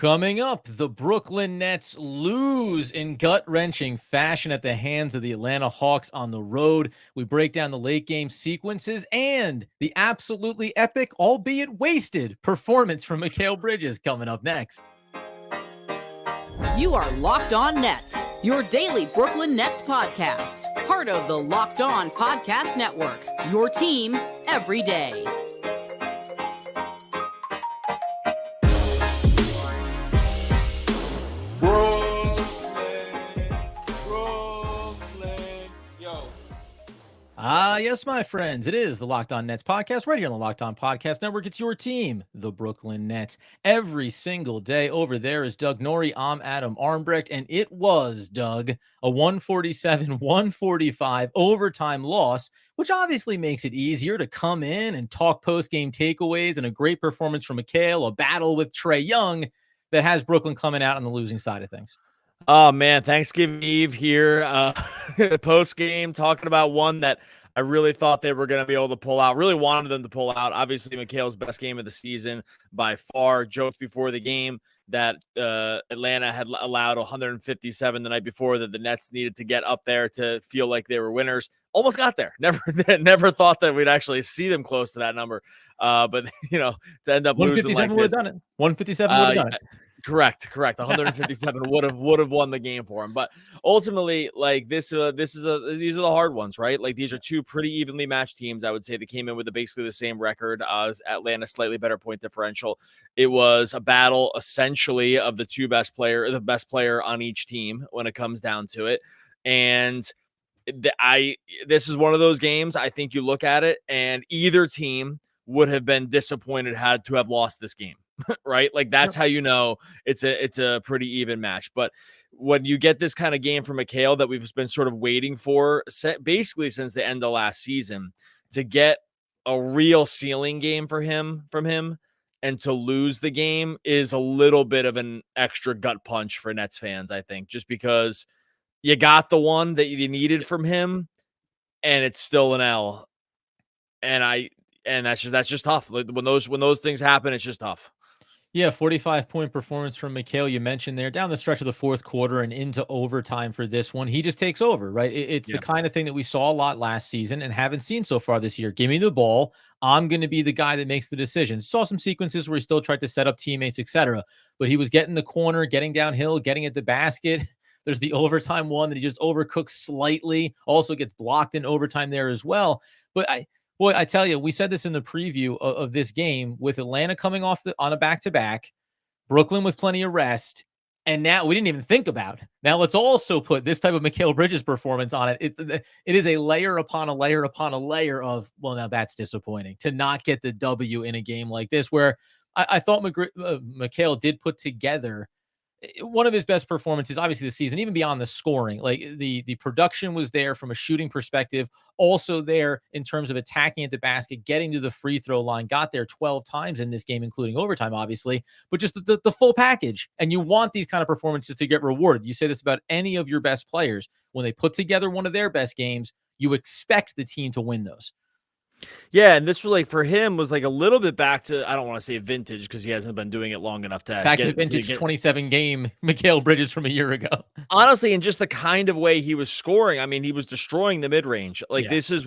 Coming up, the Brooklyn Nets lose in gut-wrenching fashion at the hands of the Atlanta Hawks on the road. We break down the late game sequences and the absolutely epic, albeit wasted, performance from Mikal Bridges coming up next. You are Locked On Nets, your daily Brooklyn Nets podcast. Part of the Locked On Podcast Network, your team every day. Yes, my friends, it is the Locked On Nets podcast right here on the Locked On Podcast Network. It's your team, the Brooklyn Nets, every single day. Over there is Doug Norrie. I'm Adam Armbrecht, and it was, Doug, a 147-145 overtime loss, which obviously makes it easier to come in and talk post-game takeaways and a great performance from Mikal, a battle with Trae Young that has Brooklyn coming out on the losing side of things. Oh, man, Thanksgiving Eve here, post-game, talking about one that I really thought they were going to be able to pull out, really wanted them to pull out. Obviously, Mikal's best game of the season by far. Joked before the game that Atlanta had allowed 157 the night before, that the Nets needed to get up there to feel like they were winners. Almost got there. Never thought that we'd actually see them close to that number. But, to end up losing like this. 157 would have done it. 157 would have done it. Correct. 157 would have won the game for him. But ultimately, like these are the hard ones, right? Like these are two pretty evenly matched teams. I would say they came in with basically the same record as Atlanta, slightly better point differential. It was a battle essentially of the best player on each team when it comes down to it. And this is one of those games. I think you look at it and either team would have been disappointed had to have lost this game. Right? Like that's how you know it's a pretty even match. But when you get this kind of game from Mikal that we've been sort of waiting for basically since the end of last season, to get a real ceiling game from him and to lose the game is a little bit of an extra gut punch for Nets fans, I think, just because you got the one that you needed from him and it's still an L. And that's just tough. Like when those things happen, it's just tough. Yeah, 45-point performance from Mikal. You mentioned there down the stretch of the fourth quarter and into overtime for this one. He just takes over, right? It's the kind of thing that we saw a lot last season and haven't seen so far this year. Give me the ball. I'm going to be the guy that makes the decisions. Saw some sequences where he still tried to set up teammates, etc. But he was getting the corner, getting downhill, getting at the basket. There's the overtime one that he just overcooks slightly. Also gets blocked in overtime there as well. But I tell you, we said this in the preview of this game with Atlanta coming off on a back-to-back, Brooklyn with plenty of rest, and now we didn't even think about it. Now let's also put this type of Mikal Bridges performance on it. It is a layer upon a layer upon a layer of, well, now that's disappointing to not get the W in a game like this, where I thought Mikal did put together one of his best performances, obviously, this season, even beyond the scoring. Like the production was there from a shooting perspective, also there in terms of attacking at the basket, getting to the free throw line, got there 12 times in this game, including overtime, obviously, but just the full package. And you want these kind of performances to get rewarded. You say this about any of your best players. When they put together one of their best games, you expect the team to win those. Yeah, and this was like for him was like a little bit back to, I don't want to say vintage because he hasn't been doing it long enough to back to vintage 27 game Mikal Bridges from a year ago. Honestly, and just the kind of way he was scoring, I mean, he was destroying the mid-range. Like this is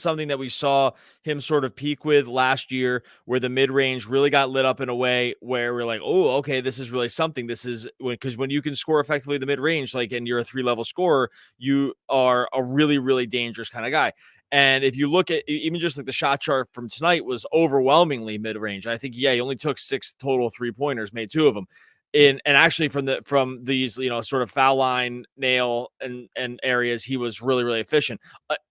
something that we saw him sort of peak with last year, where the mid-range really got lit up in a way where we're like, oh, okay, this is really something. This is because when you can score effectively the mid-range, like, and you're a 3-level scorer, you are a really, really dangerous kind of guy. And if you look at even just like the shot chart from tonight was overwhelmingly mid-range. I think, he only took 6 total 3-pointers, made 2 of them. And actually from these, sort of foul line, nail and areas, he was really, really efficient.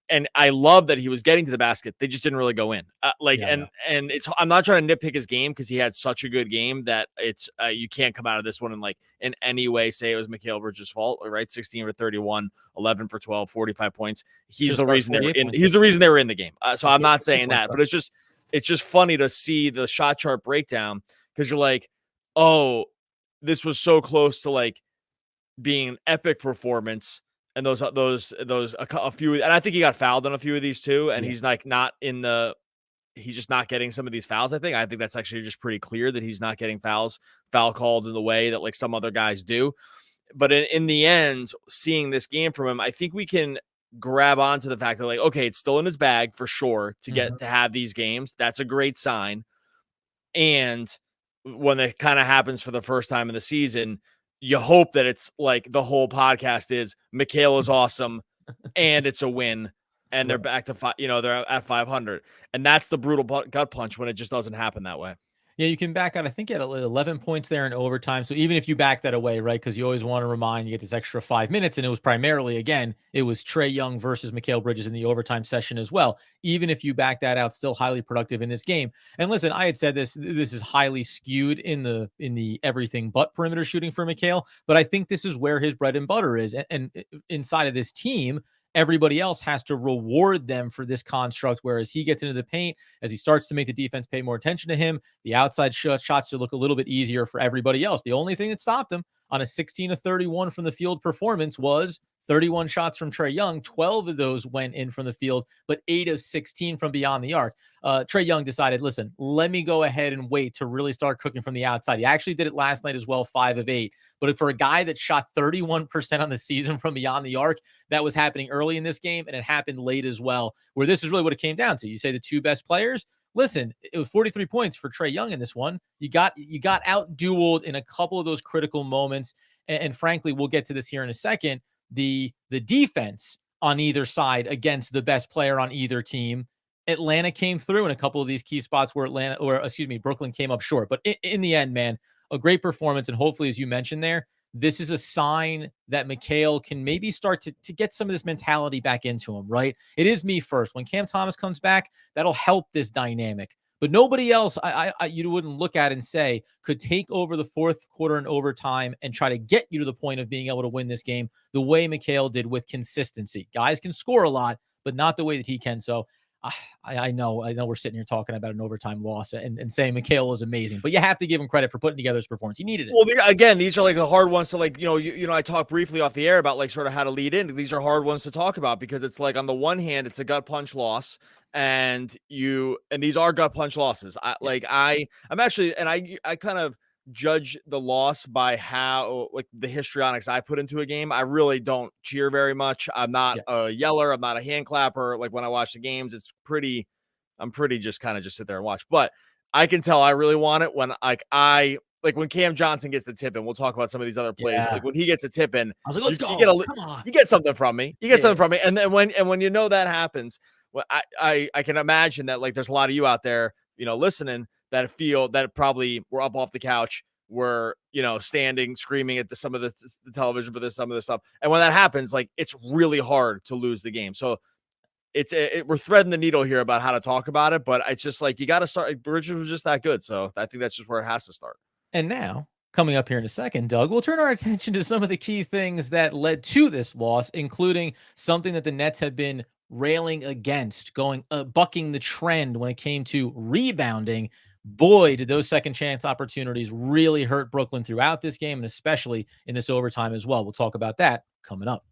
And I love that he was getting to the basket. They just didn't really go in. And I'm not trying to nitpick his game because he had such a good game that it's you can't come out of this one and like in any way say it was Mikal Bridges' fault, right? 16 for 31, 11 for 12, 45 points. He's the reason they were in. He's the reason they were in the game. So I'm not saying that, but it's just funny to see the shot chart breakdown because you're like, oh, this was so close to like being an epic performance. And those a few, and I think he got fouled on a few of these too. And he's like not in the he's just not getting some of these fouls. I think that's actually just pretty clear that he's not getting foul called in the way that like some other guys do. But in the end, seeing this game from him, I think we can grab onto the fact that like, okay, it's still in his bag for sure to get to have these games. That's a great sign. And when it kind of happens for the first time in the season, you hope that it's like the whole podcast is Mikal is awesome and it's a win. And they're back to they're at 500. And that's the brutal gut punch when it just doesn't happen that way. Yeah, you can back out, I think, at 11 points there in overtime. So even if you back that away, right, because you always want to remind you get this extra 5 minutes, and it was primarily, again, it was Trae Young versus Mikal Bridges in the overtime session as well. Even if you back that out, still highly productive in this game. And listen, I had said this is highly skewed in the everything but perimeter shooting for Mikal, but I think this is where his bread and butter is. And inside of this team, everybody else has to reward them for this construct. Whereas he gets into the paint, as he starts to make the defense pay more attention to him, the outside shots to look a little bit easier for everybody else. The only thing that stopped him on a 16-31 from the field performance was 31 shots from Trae Young. 12 of those went in from the field, but 8 of 16 from beyond the arc. Trae Young decided, listen, let me go ahead and wait to really start cooking from the outside. He actually did it last night as well, 5 of 8. But for a guy that shot 31% on the season from beyond the arc, that was happening early in this game, and it happened late as well, where this is really what it came down to. You say the two best players. Listen, it was 43 points for Trae Young in this one. You got out-dueled in a couple of those critical moments, and frankly, we'll get to this here in a second. The defense on either side against the best player on either team, Atlanta came through in a couple of these key spots where Brooklyn came up short. But in the end, man, a great performance. And hopefully, as you mentioned there, this is a sign that Mikal can maybe start to get some of this mentality back into him, right? It is me first. When Cam Thomas comes back, that'll help this dynamic. But nobody else, you wouldn't look at and say, could take over the fourth quarter and overtime and try to get you to the point of being able to win this game the way Mikal did with consistency. Guys can score a lot, but not the way that he can. So I know we're sitting here talking about an overtime loss and saying Mikal is amazing, but you have to give him credit for putting together his performance. He needed it. Well, again, these are like the hard ones to like, I talked briefly off the air about like sort of how to lead in. These are hard ones to talk about because it's like on the one hand, it's a gut punch loss. And these are gut punch losses. I kind of judge the loss by how like the histrionics I put into a game. I really don't cheer very much. I'm not a yeller. I'm not a hand clapper. Like when I watch the games, I'm pretty just kind of just sit there and watch. But I can tell I really want it when like when Cam Johnson gets the tip in. We'll talk about some of these other plays. Yeah. Like when he gets a tip in, I was like, let's go. Come on. You get something from me. Something from me. And then when that happens, well, I can imagine that like there's a lot of you out there, listening that feel that probably were up off the couch, were standing, screaming at some of the television for some of this stuff. And when that happens, like it's really hard to lose the game. So we're threading the needle here about how to talk about it, but it's just like you got to start. Bridges was just that good, so I think that's just where it has to start. And now, coming up here in a second, Doug, we'll turn our attention to some of the key things that led to this loss, including something that the Nets have been railing against, bucking the trend when it came to rebounding. Boy, did those second chance opportunities really hurt Brooklyn throughout this game, and especially in this overtime as well. We'll talk about that coming up.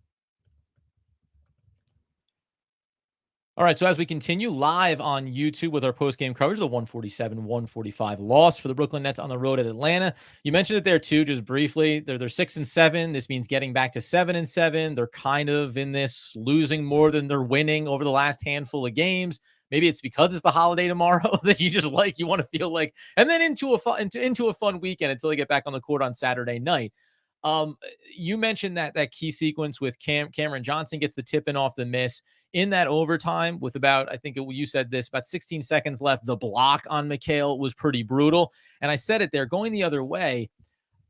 All right, so as we continue live on YouTube with our post-game coverage, the 147-145 loss for the Brooklyn Nets on the road at Atlanta. You mentioned it there too, just briefly. They're 6-7. This means getting back to 7-7. They're kind of in this losing more than they're winning over the last handful of games. Maybe it's because it's the holiday tomorrow that you want to feel like, and then into a fun weekend until they get back on the court on Saturday night. You mentioned that key sequence with Cameron Johnson gets the tip in off the miss in that overtime with you said this, about 16 seconds left. The block on Mikal was pretty brutal. And I said it there going the other way.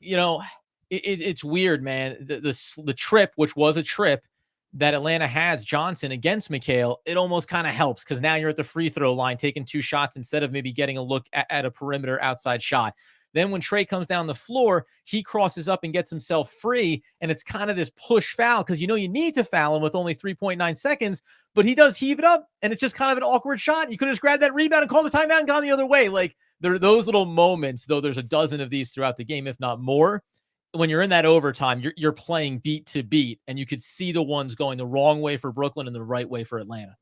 It's weird, man. The trip, which was a trip that Atlanta has Johnson against Mikal, it almost kind of helps because now you're at the free throw line taking 2 shots instead of maybe getting a look at a perimeter outside shot. Then when Trae comes down the floor, he crosses up and gets himself free. And it's kind of this push foul because you need to foul him with only 3.9 seconds, but he does heave it up. And it's just kind of an awkward shot. You could have just grabbed that rebound and called the timeout and gone the other way. Like there are those little moments, though there's a dozen of these throughout the game, if not more. When you're in that overtime, you're playing beat to beat, and you could see the ones going the wrong way for Brooklyn and the right way for Atlanta.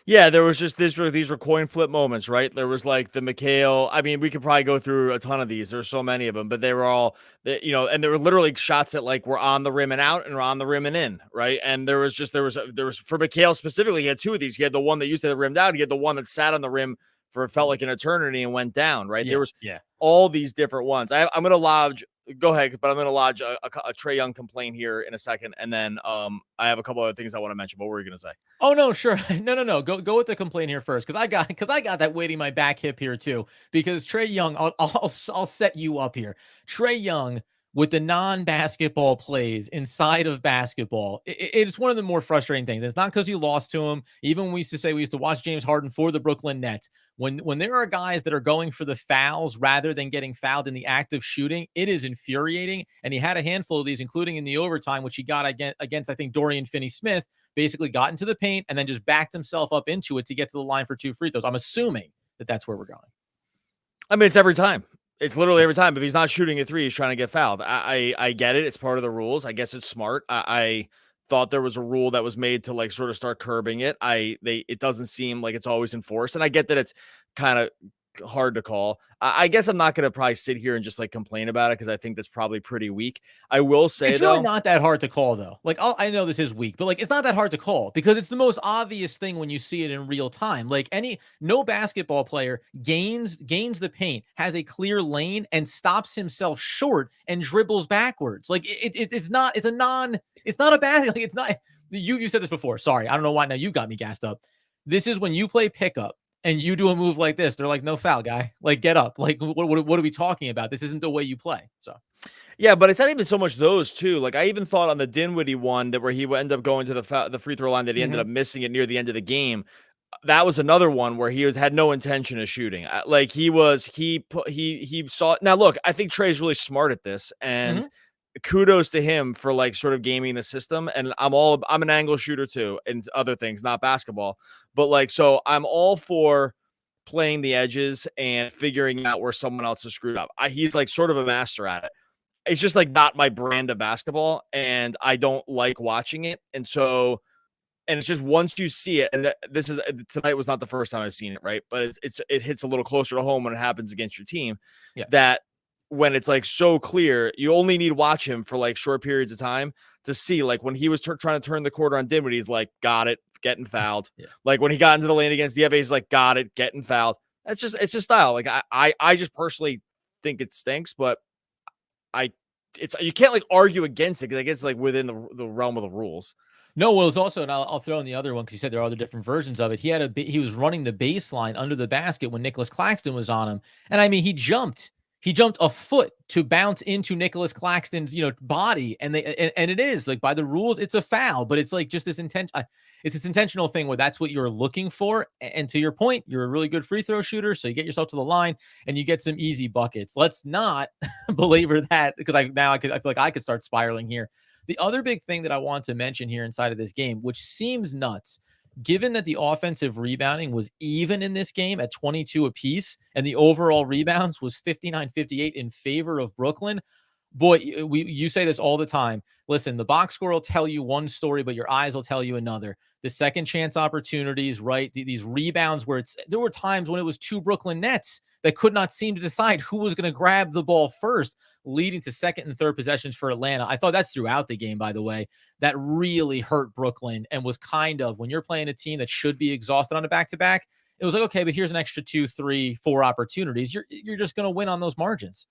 Yeah, there was just these were coin flip moments, right? There was like the Mikal. I mean, we could probably go through a ton of these. There's so many of them, but they were all, and there were literally shots that like were on the rim and out and were on the rim and in, right? And there was for Mikal specifically, he had two of these. He had the one that used to have rimmed out. He had the one that sat on the rim for it felt like an eternity and went down, right? Yeah, There was yeah. all these different ones. I'm gonna lodge. Go ahead, but I'm gonna lodge a Trae Young complaint here in a second, and then I have a couple other things I want to mention. But what were you gonna say? Oh no, sure. No. Go with the complaint here first, because I got that weight in my back hip here too. Because Trae Young, I'll set you up here. Trae Young with the non-basketball plays inside of basketball. It's one of the more frustrating things. It's not because you lost to him. Even when we used to watch James Harden for the Brooklyn Nets. When there are guys that are going for the fouls rather than getting fouled in the act of shooting, it is infuriating. And he had a handful of these, including in the overtime, which he got against I think Dorian Finney-Smith. Basically got into the paint and then just backed himself up into it to get to the line for 2 free throws. I'm assuming that that's where we're going. I mean, it's every time. It's literally every time. If he's not shooting a three, he's trying to get fouled. I get it. It's part of the rules. I guess it's smart. I thought there was a rule that was made to like sort of start curbing it. It doesn't seem like it's always enforced, and I get that it's kind of hard to call. I guess I'm not going to probably sit here and just like complain about it because I think that's probably pretty weak. I will say It's really though, not that hard to call, though. Like, I know this is weak, but like, it's not that hard to call because it's the most obvious thing when you see it in real time. Like, no basketball player gains the paint, has a clear lane, and stops himself short and dribbles backwards. Like, it's not a bad. Like, it's not. You said this before. Sorry, I don't know why. Now you got me gassed up. This is when you play pickup and you do a move like this. They're like, no foul, guy. Like, get up. Like, what are we talking about? This isn't the way you play. So. yeah, but it's not even so much those two. Like I even thought on the Dinwiddie one that where he would end up going to the free throw line that he ended up missing it near the end of the game. That was another one where had no intention of shooting. Like he saw. Now look, I think Trey's really smart at this, and kudos to him for like sort of gaming the system. And I'm an angle shooter too, and other things, not basketball, but like so I'm all for playing the edges and figuring out where someone else is screwed up. He's like sort of a master at it. It's just like not my brand of basketball, and I don't like watching it. And so, and it's just once you see it, and this is tonight was not the first time I've seen it, right? But it hits a little closer to home when it happens against your team. Yeah. That when it's like so clear, you only need to watch him for like short periods of time to see. Like when he was trying to turn the quarter on Dinwiddie, he's like, got it, getting fouled. Yeah. Like when he got into the lane against the FA, he's like, got it, getting fouled. It's just style. Like I just personally think it stinks, but you can't like argue against it because I guess it's like within the realm of the rules. No, well, it's also, and I'll throw in the other one because you said there are other different versions of it. He was running the baseline under the basket when Nicholas Claxton was on him, and I mean he jumped a foot to bounce into Nicholas Claxton's body, and it is like by the rules it's a foul, but it's like just this it's this intentional thing where that's what you're looking for. And to your point, you're a really good free throw shooter, so you get yourself to the line and you get some easy buckets. Let's not belabor that because I feel like I could start spiraling here. The other big thing that I want to mention here inside of this game, which seems nuts, given that the offensive rebounding was even in this game at 22 apiece and the overall rebounds was 59-58 in favor of Brooklyn. Boy, you say this all the time. Listen, the box score will tell you one story, but your eyes will tell you another. The second chance opportunities, right? These rebounds where there were times when it was two Brooklyn Nets that could not seem to decide who was going to grab the ball first, leading to second and third possessions for Atlanta. I thought that's throughout the game, by the way. That really hurt Brooklyn and was kind of, when you're playing a team that should be exhausted on a back-to-back, it was like, okay, but here's an extra 2, 3, 4 opportunities. You're just going to win on those margins.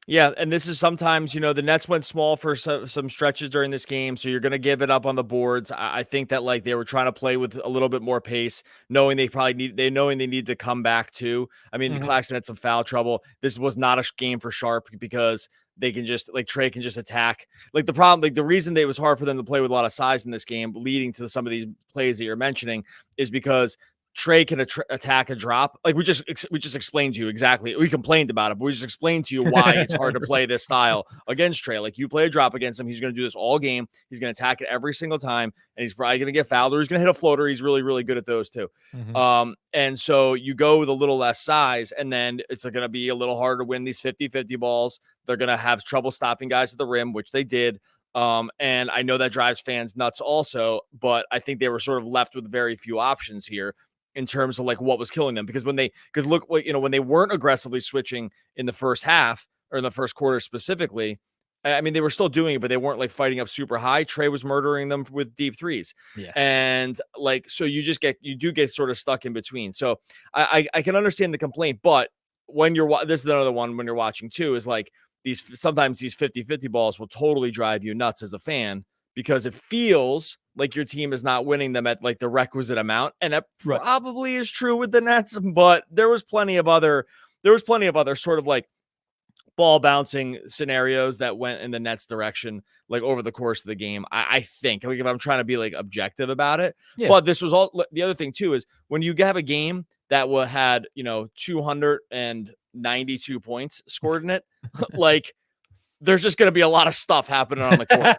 Yeah, and this is sometimes, the Nets went small for some stretches during this game, so you're going to give it up on the boards. I think that like they were trying to play with a little bit more pace, knowing they need to come back too. I mean, Claxton had some foul trouble. This was not a game for Sharp because they can just like Trae can just attack. Like the problem, like the reason it was hard for them to play with a lot of size in this game, leading to some of these plays that you're mentioning, is because Trae can attack a drop. Like we just explained to you exactly. We complained about it, but we just explained to you why it's hard to play this style against Trae. Like you play a drop against him, he's going to do this all game. He's going to attack it every single time, and he's probably going to get fouled or he's going to hit a floater. He's really, really good at those too. And so you go with a little less size, and then it's going to be a little harder to win these 50-50 balls. They're going to have trouble stopping guys at the rim, which they did. And I know that drives fans nuts also, but I think they were sort of left with very few options here in terms of like what was killing them. Because when they weren't aggressively switching in the first half or in the first quarter specifically, I mean, they were still doing it, but they weren't like fighting up super high. Trae was murdering them with deep threes. Yeah. And like, so you do get sort of stuck in between. So I can understand the complaint, but this is another one when you're watching too, is like sometimes these 50-50 balls will totally drive you nuts as a fan because it feels like your team is not winning them at like the requisite amount. And that probably is true with the Nets, but there was plenty of other sort of like ball bouncing scenarios that went in the Nets direction, like over the course of the game. I think like if I'm trying to be like objective about it, but this was all the other thing too, is when you have a game that had, 292 points scored in it, like there's just going to be a lot of stuff happening on the court.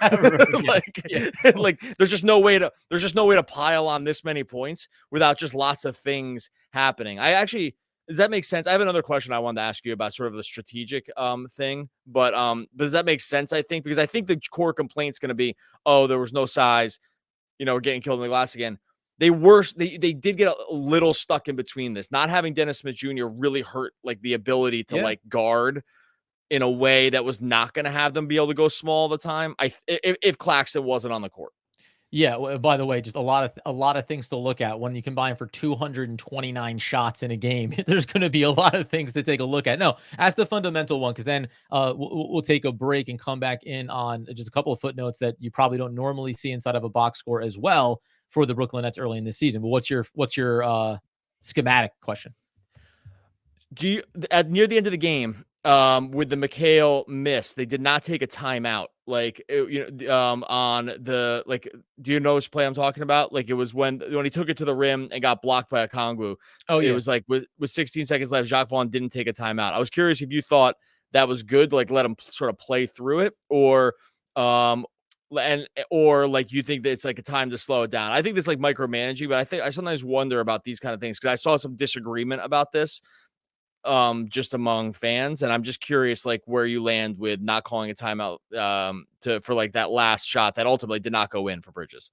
Like there's just no way to pile on this many points without just lots of things happening. Does that make sense? I have another question I wanted to ask you about sort of the strategic thing, but does that make sense? I think, because I think the core complaint's going to be, oh, there was no size, we're getting killed in the glass again. They did get a little stuck in between this. Not having Dennis Smith Jr. really hurt like the ability to like guard in a way that was not going to have them be able to go small all the time. If Claxton wasn't on the court. Yeah. Well, by the way, just a lot of things to look at when you combine for 229 shots in a game. There's going to be a lot of things to take a look at. No, as the fundamental one, because then we'll take a break and come back in on just a couple of footnotes that you probably don't normally see inside of a box score as well for the Brooklyn Nets early in this season. But what's your schematic question? Do you near the end of the game? With the Mikal miss, they did not take a timeout. Like, on the, like, do you know which play I'm talking about? Like, it was when he took it to the rim and got blocked by a Okongwu. Oh, yeah. It was like with 16 seconds left, Jacques Vaughn didn't take a timeout. I was curious if you thought that was good, like let him sort of play through it, or like you think that it's like a time to slow it down. I think this like micromanaging, but I sometimes wonder about these kind of things because I saw some disagreement about this. Just among fans, and I'm just curious, like where you land with not calling a timeout for like that last shot that ultimately did not go in for Bridges.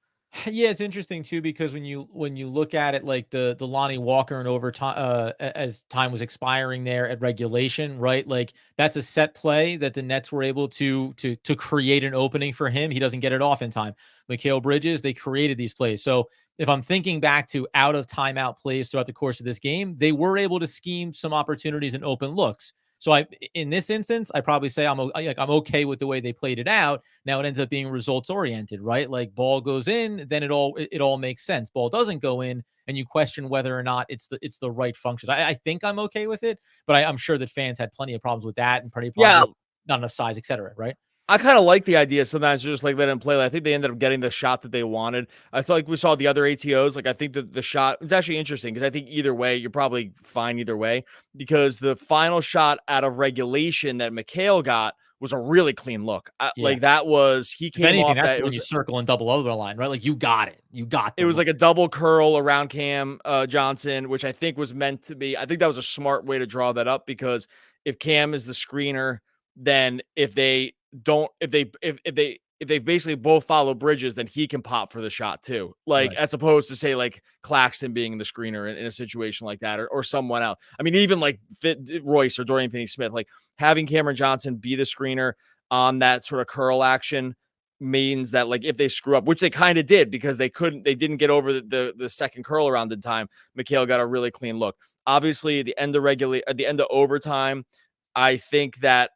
Yeah, it's interesting too because when you look at it, like the Lonnie Walker and overtime as time was expiring there at regulation, right? Like that's a set play that the Nets were able to create an opening for him. He doesn't get it off in time. Mikal Bridges, they created these plays. So if I'm thinking back to out of timeout plays throughout the course of this game, they were able to scheme some opportunities and open looks. So in this instance, I probably say I'm okay with the way they played it out. Now it ends up being results oriented, right? Like ball goes in, then it all makes sense. Ball doesn't go in, and you question whether or not it's the right functions. I think I'm okay with it, but I'm sure that fans had plenty of problems with that and plenty of problems with not enough size, etc. Right? I kind of like the idea sometimes just like let him play. Like, I think they ended up getting the shot that they wanted. I feel like we saw the other ATOs. Like I think that the shot is actually interesting because I think either way, you're probably fine either way because the final shot out of regulation that Mikal got was a really clean look. Like that was, he came anything, off that's that. When you circle and double over the line, right? Like you got it. It was like a double curl around Cam Johnson, which I think was meant to be. I think that was a smart way to draw that up because if Cam is the screener, then if they basically both follow Bridges, then he can pop for the shot too. Like as opposed to say like Claxton being the screener in a situation like that, or someone else. I mean, even like Royce or Dorian Finney-Smith, like having Cameron Johnson be the screener on that sort of curl action means that like if they screw up, which they kind of did because they didn't get over the second curl around in time. Mikal got a really clean look. Obviously, at the end of overtime, I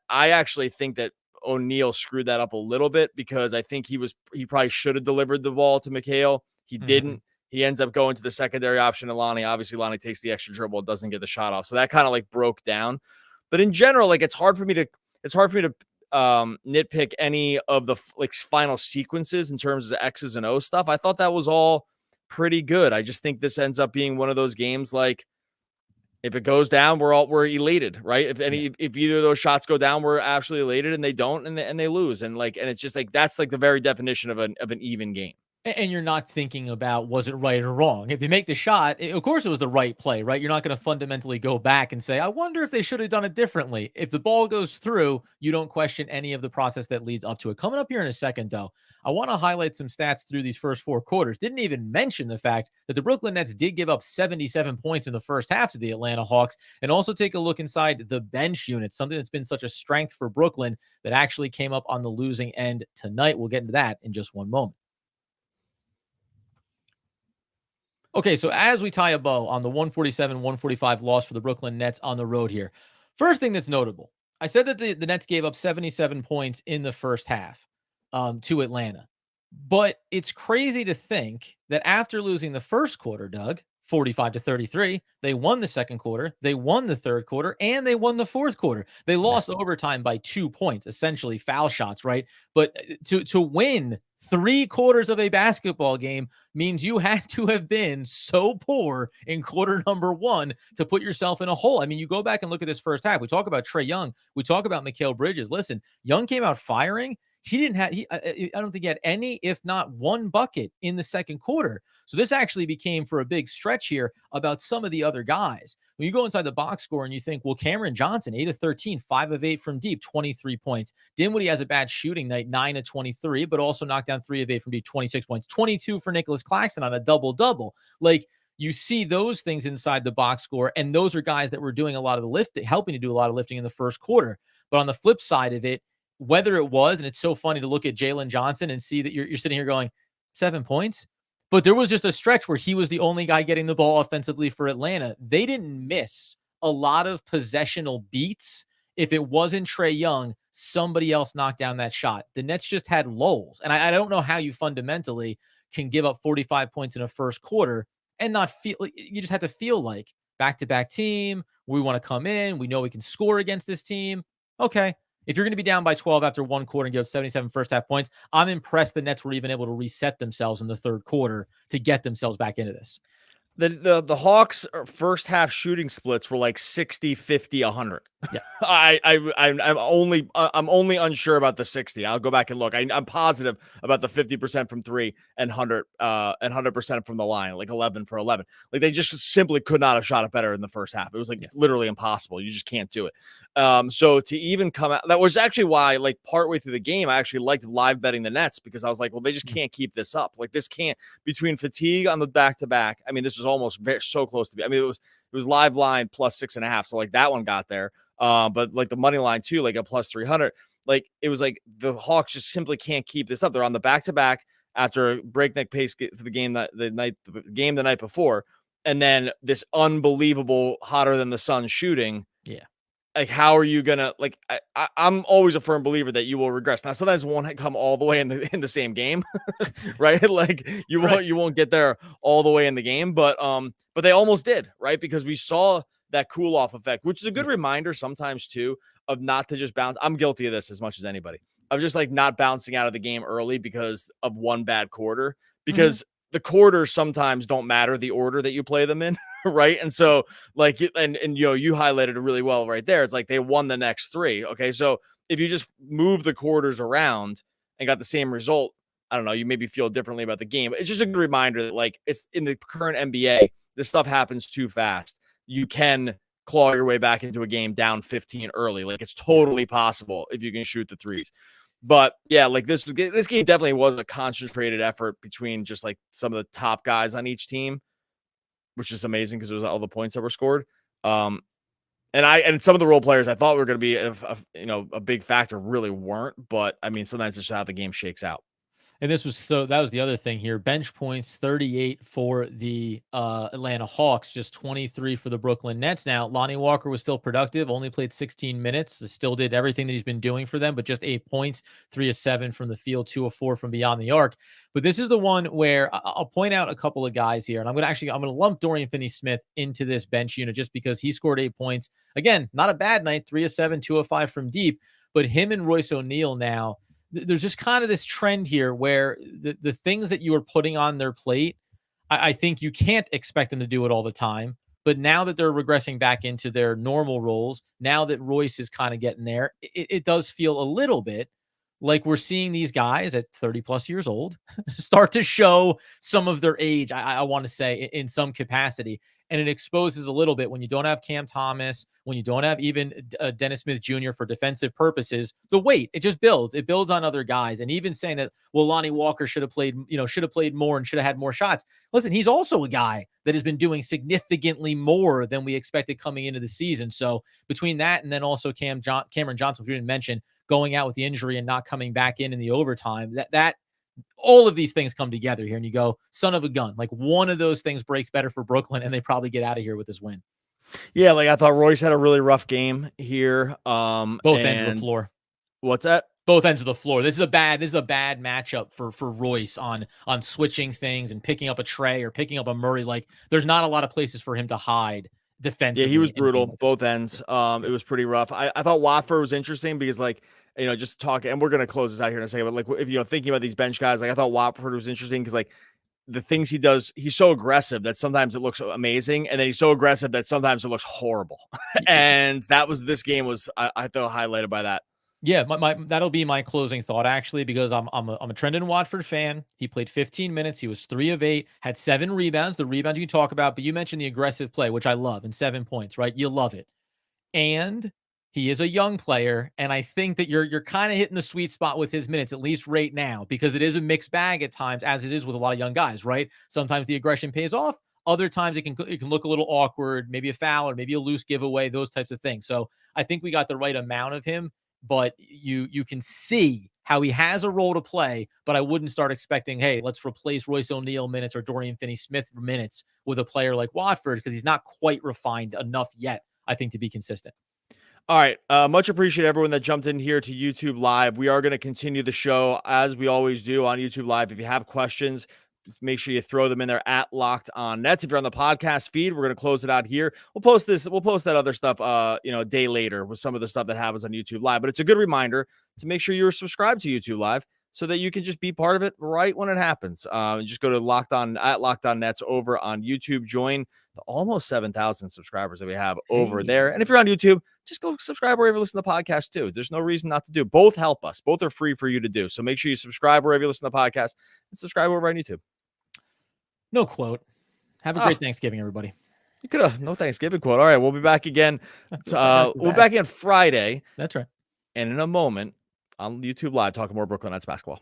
actually think that O'Neal screwed that up a little bit because I think he probably should have delivered the ball to Mikal. He didn't. He ends up going to the secondary option to Lonnie. Obviously, Lonnie takes the extra dribble, doesn't get the shot off. So that kind of like broke down. But in general, like it's hard for me to nitpick any of the like final sequences in terms of X's and O stuff. I thought that was all pretty good. I just think this ends up being one of those games like, if it goes down, we're elated, right? If either of those shots go down, we're absolutely elated, and they don't, and they lose, and it's just like that's like the very definition of an even game. And you're not thinking about, was it right or wrong? If they make the shot, of course it was the right play, right? You're not going to fundamentally go back and say, I wonder if they should have done it differently. If the ball goes through, you don't question any of the process that leads up to it. Coming up here in a second, though, I want to highlight some stats through these first 4 quarters. Didn't even mention the fact that the Brooklyn Nets did give up 77 points in the first half to the Atlanta Hawks, and also take a look inside the bench unit, something that's been such a strength for Brooklyn that actually came up on the losing end tonight. We'll get into that in just one moment. Okay, so as we tie a bow on the 147-145 loss for the Brooklyn Nets on the road here, first thing that's notable, I said that the Nets gave up 77 points in the first half to Atlanta. But it's crazy to think that after losing the first quarter, Doug, 45-33, they won the second quarter, they won the third quarter, and they won the fourth quarter. They lost overtime by 2 points, essentially foul shots, right? But to win 3 quarters of a basketball game means you had to have been so poor in quarter number 1 to put yourself in a hole. I mean, you go back and look at this first half. We talk about Trae Young. We talk about Mikal Bridges. Listen, Young came out firing. He didn't have, I don't think he had any, if not one bucket in the second quarter. So this actually became, for a big stretch here, about some of the other guys. When you go inside the box score and you think, well, Cameron Johnson, 8 of 13, 5 of 8 from deep, 23 points. Dinwiddie has a bad shooting night, 9 of 23, but also knocked down 3 of 8 from deep, 26 points, 22 for Nicholas Claxton on a double-double. Like, you see those things inside the box score, and those are guys that were doing a lot of the lifting, helping to do a lot of lifting in the first quarter. But on the flip side of it, whether it was, and it's so funny to look at Jalen Johnson and see that you're sitting here going, 7 points? But there was just a stretch where he was the only guy getting the ball offensively for Atlanta. They didn't miss a lot of possessional beats. If it wasn't Trae Young, somebody else knocked down that shot. The Nets just had lulls. And I don't know how you fundamentally can give up 45 points in a first quarter and not feel, you just have to feel like back-to-back team. We want to come in. We know we can score against this team. Okay. If you're going to be down by 12 after 1 quarter and give up 77 first half points, I'm impressed the Nets were even able to reset themselves in the third quarter to get themselves back into this. The Hawks first half shooting splits were like 60, 50, 100. Yeah. I'm only unsure about the 60. I'll go back and look. I'm positive about the 50% from 3 and 100% from the line, like 11 for 11. Like, they just simply could not have shot it better in the first half. It was like literally impossible. You just can't do it. So to even come out, that was actually why, like, partway through the game, I actually liked live betting the Nets, because I was like, well, they just can't keep this up. Like, this can't, between fatigue on the back-to-back. I mean, this was almost so close to be. I mean, it was live line plus 6.5. So like that one got there. But like the money line too, like a plus 300, like it was like the Hawks just simply can't keep this up. They're on the back-to-back after a breakneck pace for the game the night before. And then this unbelievable hotter than the sun shooting. Yeah. Like, how are you gonna, like, I'm always a firm believer that you will regress. Now, sometimes it won't come all the way in the same game, right? Like, you won't get there all the way in the game, but they almost did, right? Because we saw that cool off effect, which is a good reminder sometimes too of not to just bounce. I'm guilty of this as much as anybody. Of just like not bouncing out of the game early because of one bad quarter, because the quarters sometimes don't matter the order that you play them in, right? And so, like, and you know, you highlighted it really well right there. It's like they won the next 3. Okay, so if you just move the quarters around and got the same result, I don't know, you maybe feel differently about the game. It's just a good reminder that, like, it's in the current NBA, this stuff happens too fast. You can claw your way back into a game down 15 early. Like, it's totally possible if you can shoot the threes. But yeah, like this game definitely was a concentrated effort between just like some of the top guys on each team, which is amazing because it was all the points that were scored. And some of the role players I thought were going to be a big factor really weren't. But I mean, sometimes it's just how the game shakes out. And that was the other thing here. Bench points, 38 for the Atlanta Hawks, just 23 for the Brooklyn Nets. Now, Lonnie Walker was still productive, only played 16 minutes, still did everything that he's been doing for them, but just 8 points, 3 of 7 from the field, 2 of 4 from beyond the arc. But this is the one where I'll point out a couple of guys here, and I'm going to lump Dorian Finney-Smith into this bench unit just because he scored 8 points. Again, not a bad night, 3 of 7, 2 of 5 from deep, but him and Royce O'Neal now, there's just kind of this trend here where the things that you are putting on their plate, I think you can't expect them to do it all the time. But now that they're regressing back into their normal roles, now that Royce is kind of getting there, it does feel a little bit like we're seeing these guys at 30 plus years old start to show some of their age, I want to say, in some capacity. And it exposes a little bit when you don't have Cam Thomas, when you don't have even Dennis Smith Jr. for defensive purposes, the weight, it just builds. It builds on other guys. And even saying that, well, Lonnie Walker should have played, should have played more and should have had more shots. Listen, he's also a guy that has been doing significantly more than we expected coming into the season. So between that and then also Cameron Johnson, we didn't mention, going out with the injury and not coming back in the overtime, that all of these things come together here, and you go, son of a gun. Like one of those things breaks better for Brooklyn, and they probably get out of here with this win. Yeah, like I thought Royce had a really rough game here. Both ends of the floor. What's that? Both ends of the floor. This is a bad matchup for Royce on switching things and picking up a Trae or picking up a Murray. Like there's not a lot of places for him to hide defensively. Yeah, he was brutal, both ends. It was pretty rough. I thought Watford was interesting because, like, just talking, and we're going to close this out here in a second, but like, if thinking about these bench guys, like I thought Watford was interesting because, like, the things he does, he's so aggressive that sometimes it looks amazing, and then he's so aggressive that sometimes it looks horrible. And this game was, I thought, highlighted by that. Yeah, that'll be my closing thought, actually, because I'm a Trendon Watford fan. He played 15 minutes. He was 3 of 8, had 7 rebounds. The rebounds you can talk about, but you mentioned the aggressive play, which I love, and 7 points, right? You love it. And he is a young player, and I think that you're kind of hitting the sweet spot with his minutes, at least right now, because it is a mixed bag at times, as it is with a lot of young guys, right? Sometimes the aggression pays off. Other times it can look a little awkward, maybe a foul or maybe a loose giveaway, those types of things. So I think we got the right amount of him, but you can see how he has a role to play, but I wouldn't start expecting, hey, let's replace Royce O'Neal minutes or Dorian Finney-Smith minutes with a player like Watford, because he's not quite refined enough yet, I think, to be consistent. All right. Much appreciate everyone that jumped in here to YouTube Live. We are going to continue the show as we always do on YouTube Live. If you have questions, make sure you throw them in there at Locked On Nets. If you're on the podcast feed, we're going to close it out here. We'll post that other stuff, a day later with some of the stuff that happens on YouTube Live. But it's a good reminder to make sure you're subscribed to YouTube Live so that you can just be part of it right when it happens. Just go to Locked On Nets over on YouTube. Join the almost 7,000 subscribers that we have over there. And if you're on YouTube, just go subscribe wherever you listen to the podcast too. There's no reason not to do. Both help us. Both are free for you to do. So make sure you subscribe wherever you listen to the podcast and subscribe over on YouTube. No quote. Have a great Thanksgiving, everybody. You could have no Thanksgiving quote. All right, we'll be back again. We'll be back again Friday. That's right. And in a moment on YouTube Live, talking more Brooklyn Nets basketball.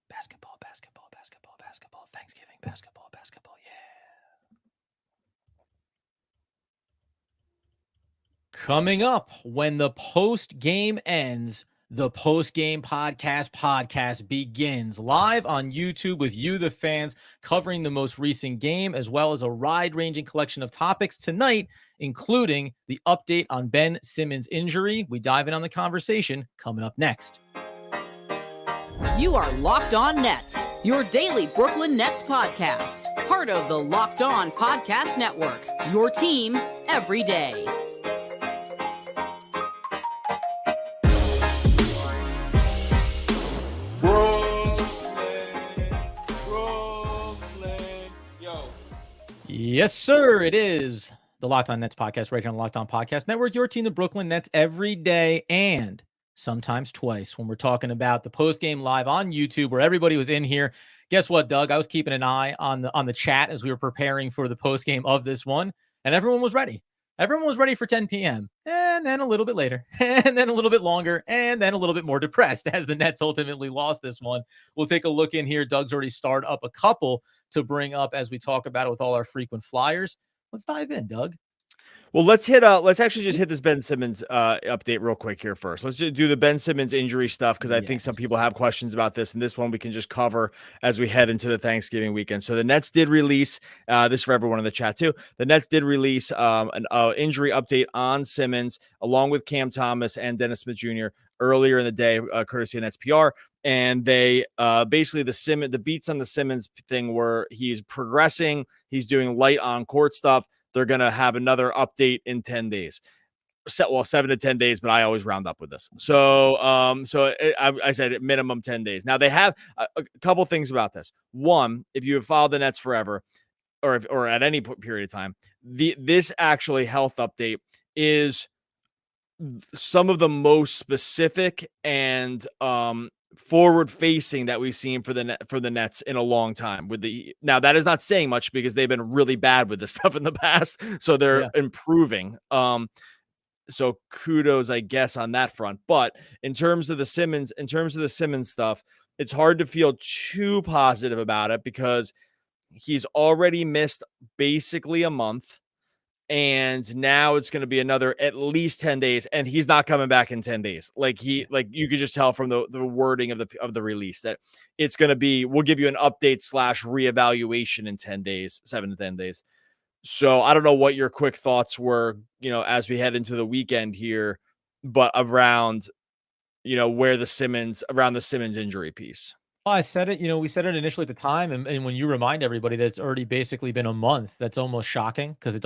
Basketball. Thanksgiving basketball. Yeah. Coming up, when the post game ends, the post-game podcast begins live on YouTube with you, the fans, covering the most recent game, as well as a wide-ranging collection of topics tonight, including the update on Ben Simmons' injury. We dive in on the conversation coming up next. You are Locked On Nets, your daily Brooklyn Nets podcast. Part of the Locked On Podcast Network, your team every day. Yes, sir. It is the Locked On Nets podcast right here on the Locked On Podcast Network. Your team, the Brooklyn Nets, every day and sometimes twice when we're talking about the post-game live on YouTube where everybody was in here. Guess what, Doug? I was keeping an eye on the chat as we were preparing for the post-game of this one, and everyone was ready. Everyone was ready for 10 p.m. and then a little bit later and then a little bit longer and then a little bit more depressed as the Nets ultimately lost this one. We'll take a look in here. Doug's already started up a couple to bring up as we talk about it with all our frequent flyers. Let's dive in, Doug. Well, let's actually just hit this Ben Simmons update real quick here first. Let's just do the Ben Simmons injury stuff because I think some people have questions about this, and this one we can just cover as we head into the Thanksgiving weekend. So the Nets did release this for everyone in the chat too. The Nets did release an injury update on Simmons along with Cam Thomas and Dennis Smith Jr. earlier in the day, courtesy of Nets PR. And they basically the beats on the Simmons thing were he's progressing, he's doing light on court stuff. They're going to have another update in 10 days. 7 to 10 days, but I always round up with this. So I said minimum 10 days. Now they have a couple things about this. One, if you have followed the Nets forever or at any period of time, this actually health update is some of the most specific and forward facing that we've seen for the Nets in a long time. Now that is not saying much because they've been really bad with this stuff in the past, so they're improving. So kudos, I guess, on that front. But in terms of the Simmons stuff, it's hard to feel too positive about it because he's already missed basically a month. And now it's going to be another at least 10 days, and he's not coming back in 10 days. Like you could just tell from the wording of the release that it's going to be, we'll give you an update / reevaluation in 10 days, 7 to 10 days. So I don't know what your quick thoughts were, as we head into the weekend here, but around, around the Simmons injury piece. Well, I said it, we said it initially at the time. And when you remind everybody that it's already basically been a month, that's almost shocking because it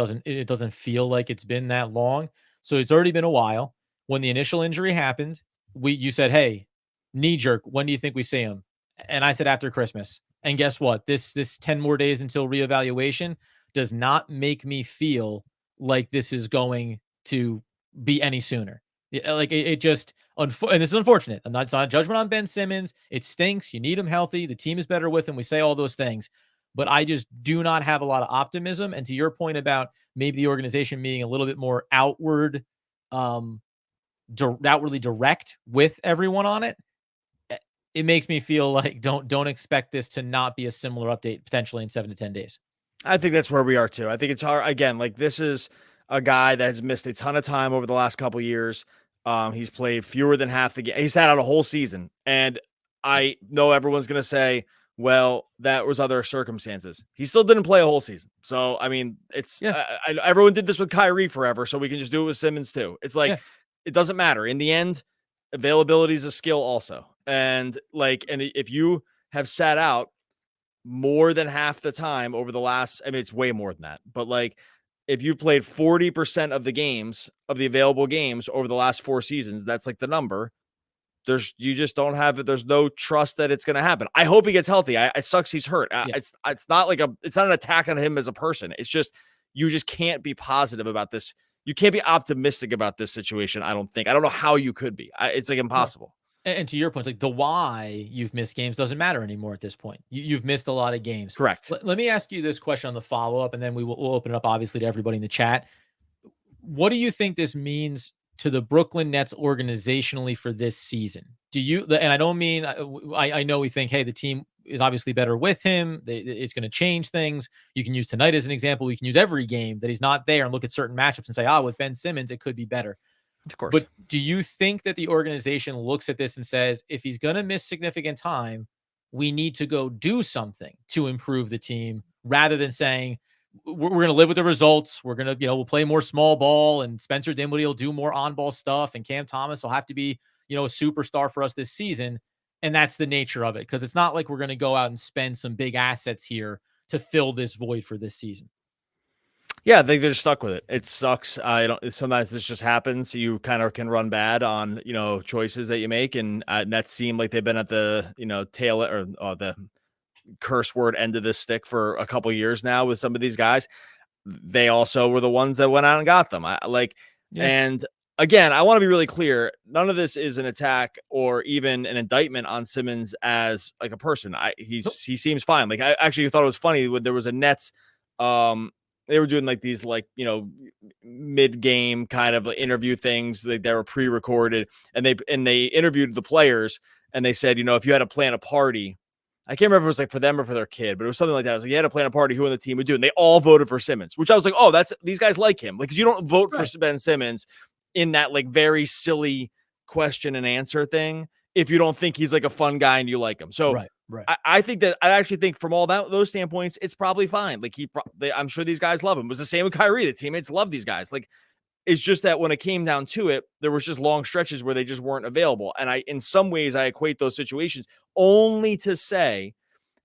doesn't feel like it's been that long. So it's already been a while. When the initial injury happened, you said, hey, knee jerk, when do you think we see him? And I said after Christmas. And guess what? This 10 more days until reevaluation does not make me feel like this is going to be any sooner. Like it just, and this is unfortunate. It's not a judgment on Ben Simmons. It stinks. You need him healthy. The team is better with him. We say all those things, but I just do not have a lot of optimism. And to your point about maybe the organization being a little bit more outwardly direct with everyone on it, it makes me feel like don't expect this to not be a similar update potentially in 7 to 10 days. I think that's where we are too. I think it's hard. Again, like this is a guy that has missed a ton of time over the last couple of years. He's played fewer than half the game. He sat out a whole season. And I know everyone's going to say, well, that was other circumstances. He still didn't play a whole season. So, I mean, everyone did this with Kyrie forever. So we can just do it with Simmons too. It's like, it doesn't matter. In the end, availability is a skill also. And if you have sat out more than half the time over the last, I mean, it's way more than that, but if you played 40% of the games of the available games over the last 4 seasons, that's like the number. You just don't have it. There's no trust that it's going to happen. I hope he gets healthy. It sucks he's hurt. It's not it's not an attack on him as a person. It's just, you just can't be positive about this. You can't be optimistic about this situation. I don't know how you could be. It's like impossible. And to your point, it's like the why you've missed games doesn't matter anymore at this point. You've missed a lot of games. Correct. Let me ask you this question on the follow-up, and then we'll open it up, obviously, to everybody in the chat. What do you think this means to the Brooklyn Nets organizationally for this season? And I don't mean, I know we think, hey, the team is obviously better with him. It's going to change things. You can use tonight as an example. We can use every game that he's not there and look at certain matchups and say, with Ben Simmons, it could be better. Of course. But do you think that the organization looks at this and says, if he's going to miss significant time, we need to go do something to improve the team rather than saying, we're going to live with the results. We're going to, we'll play more small ball and Spencer Dinwiddie will do more on-ball stuff and Cam Thomas will have to be, a superstar for us this season. And that's the nature of it. Because it's not like we're going to go out and spend some big assets here to fill this void for this season. Yeah, I think they're just stuck with it. It sucks. Sometimes this just happens. You kind of can run bad on, choices that you make. And Nets seem like they've been at the, tail or the curse word end of this stick for a couple of years now with some of these guys. They also were the ones that went out and got them. And again, I want to be really clear. None of this is an attack or even an indictment on Simmons as like a person. He seems fine. Like I actually thought it was funny when there was a Nets, they were doing these mid-game kind of interview things that were pre-recorded, and they interviewed the players, and they said, if you had to plan a party, I can't remember if it was for them or for their kid, but it was something like that. I was like, you had to plan a party, who on the team would do, and they all voted for Simmons, which I was like, oh, these guys like him, because you don't vote for Ben Simmons in that very silly question and answer thing if you don't think he's a fun guy and you like him. So. Right. I actually think from all those standpoints, it's probably fine. I'm sure these guys love him. It was the same with Kyrie. The teammates love these guys. It's just that when it came down to it, there was just long stretches where they just weren't available. And in some ways, I equate those situations only to say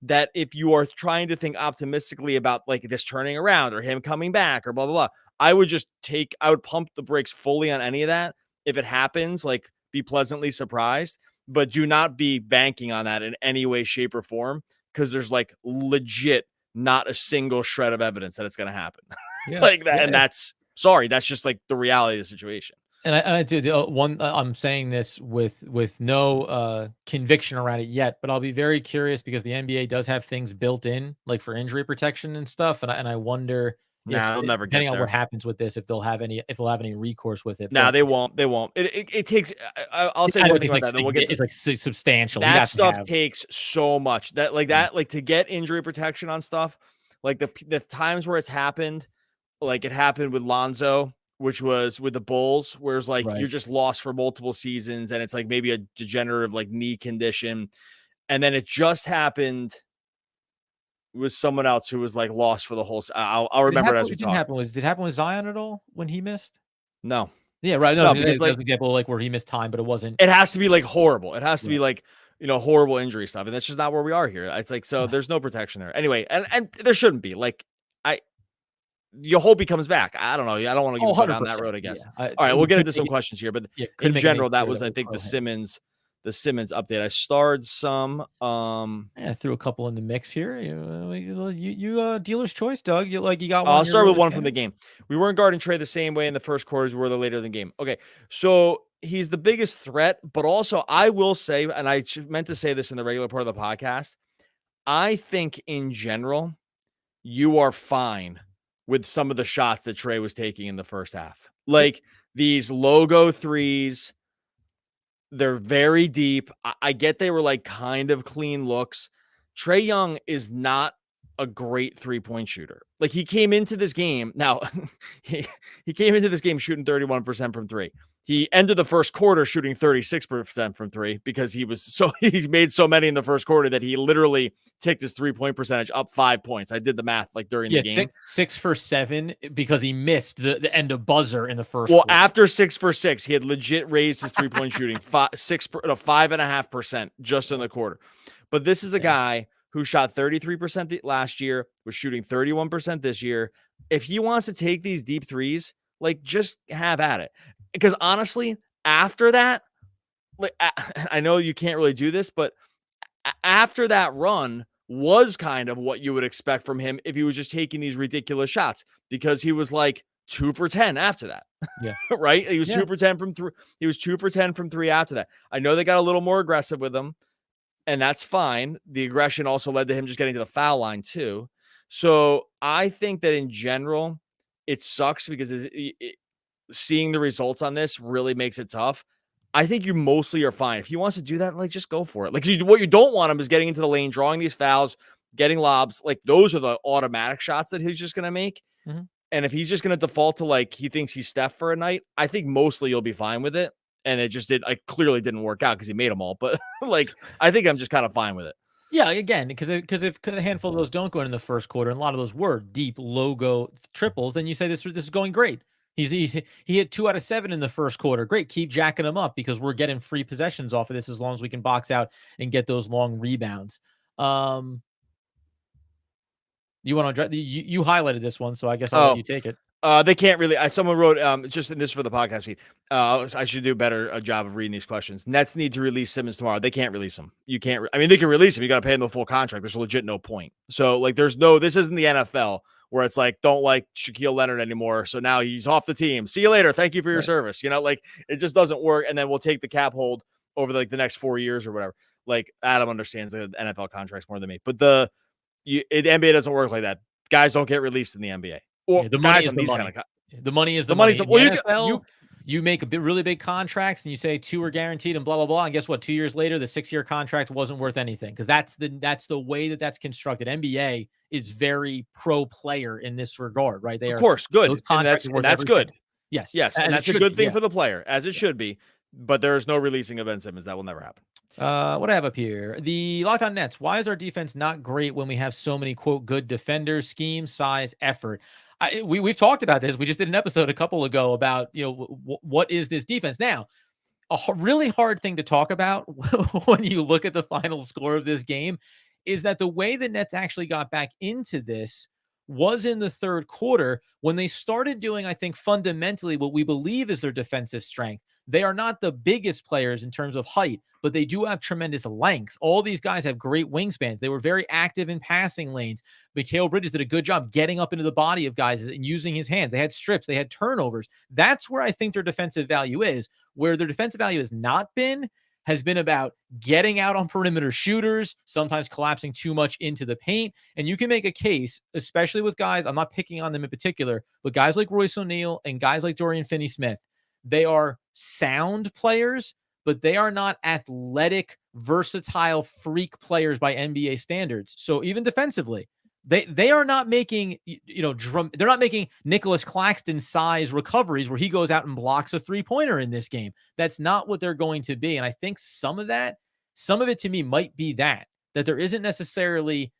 that if you are trying to think optimistically about this turning around or him coming back or blah, blah, blah, I would pump the brakes fully on any of that. If it happens, be pleasantly surprised. But do not be banking on that in any way, shape, or form, because there's legit not a single shred of evidence that it's going to happen that. And that's just the reality of the situation. And I do the one. I'm saying this with no conviction around it yet, but I'll be very curious because the NBA does have things built in, like for injury protection and stuff, and I wonder if, Nah, they'll never get depending on what there. happens with this, if they'll have any recourse with it. Nah, But they won't. They won't. It takes. I'll say I know one thing about that. Then we'll get it's like substantial. You'd that have to stuff have. takes so much. That like Mm. that like to get injury protection on stuff. Like the times where it's happened, like it happened with Lonzo, which was with the Bulls, where it's like Right. you're just lost for multiple seasons, and it's like maybe a degenerative like knee condition, and then it just happened with someone else who was like lost for the whole. I'll remember it as we talk. Did it happen with Zion at all when he missed? No, Yeah, right. No, no, because because that's like an example like where he missed time, but it wasn't. it has to be like horrible. It has to be Right. like, horrible injury stuff. And that's just not where we are here. It's like, so there's no protection there. Anyway, and there shouldn't be. Like, I you hope he comes back. I don't know. I don't want to Oh, even go down that 100%. road, I Yeah. guess. All right, we'll get into some questions here. But Couldn't in make it any general, that clearer was, that I we're think, pro him. the Simmons update. I starred some. Yeah, I threw a couple in the mix here. Dealer's choice, Doug. You got one I'll on your start road with one from the advantage? game. We weren't guarding Trey the same way in the first quarters we were the later in the game. Okay, so he's the biggest threat, but also I will say, and I meant to say this in the regular part of the podcast, I think in general, you are fine with some of the shots that Trey was taking in the first half. Like these logo threes, they're very deep. I get they were like kind of clean looks. Trey Young is not a great 3-point shooter. Like he came into this game. Now, he came into this game shooting 31% from three. He ended the first quarter shooting 36% from three because he made so many in the first quarter that he literally ticked his 3-point percentage up 5 points. I did the math like during the Yeah, game. 6 for 7 because he missed the end of buzzer in the first Well, quarter. after 6 for 6, he had legit raised his 3-point shooting 5.5% just in the quarter. But this is a guy who shot 33% last year, was shooting 31% this year. If he wants to take these deep threes, like just have at it. Because honestly, after that, like I know you can't really do this, but after that run was kind of what you would expect from him if he was just taking these ridiculous shots because he was like 2 for 10 after that. Yeah. Right? He was Yeah. 2 for 10 from 3. He was 2 for 10 from 3 after that. I know they got a little more aggressive with him, and that's fine. The aggression also led to him just getting to the foul line too. So I think that in general, it sucks because seeing the results on this really makes it tough. I think you mostly are fine. If he wants to do that, like just go for it. Like what you don't want him is getting into the lane, drawing these fouls, getting lobs. Like those are the automatic shots that he's just going to make. Mm-hmm. And if he's just going to default to like he thinks he's Steph for a night, I think mostly you'll be fine with it. And it just clearly didn't work out because he made them all. But like I think I'm just kind of fine with it. Yeah, again, because if a handful of those don't go in the first quarter, and a lot of those were deep logo triples, then you say this is going great. He hit 2 out of 7 in the first quarter. Great, keep jacking them up because we're getting free possessions off of this as long as we can box out and get those long rebounds. You want to you highlighted this one, so I guess I'll let you take it. They can't really. Someone wrote just in this for the podcast feed. I should do a better job of reading these questions. Nets need to release Simmons tomorrow. They can't release him. You can't. I mean, they can release him. You got to pay him the full contract. There's legit no point. So like, this isn't the NFL where it's like don't like Shaquille Leonard anymore. So now he's off the team. See you later. Thank you for your service. Like it just doesn't work. And then we'll take the cap hold over the next 4 years or whatever. Like Adam understands the NFL contracts more than me, but the NBA doesn't work like that. Guys don't get released in the NBA. Or the money is the money. The money is the money. Well, NFL, you make really big contracts and you say 2 are guaranteed and blah blah blah. And guess what? 2 years later, the 6-year contract wasn't worth anything because that's the way that's constructed. NBA is very pro player in this regard, right? They of course good, and that's good. Yes, and that's a good thing for the player, as it should be. But there is no releasing of Ben Simmons. That will never happen. What do I have up here? The Locked On Nets. Why is our defense not great when we have so many, quote, good defenders, scheme, size, effort? We've talked about this. We just did an episode a couple ago about, what is this defense? Now, really hard thing to talk about when you look at the final score of this game is that the way the Nets actually got back into this was in the third quarter when they started doing, I think, fundamentally what we believe is their defensive strength. They are not the biggest players in terms of height, but they do have tremendous length. All these guys have great wingspans. They were very active in passing lanes. Mikal Bridges did a good job getting up into the body of guys and using his hands. They had strips, they had turnovers. That's where I think their defensive value is. Where their defensive value has been about getting out on perimeter shooters, sometimes collapsing too much into the paint. And you can make a case, especially with guys, I'm not picking on them in particular, but guys like Royce O'Neal and guys like Dorian Finney-Smith, they are sound players, but they are not athletic, versatile freak players by NBA standards. So even defensively, they are not making, they're not making Nicholas Claxton size recoveries where he goes out and blocks a 3-pointer in this game. That's not what they're going to be. And I think some of it to me might be that there isn't necessarily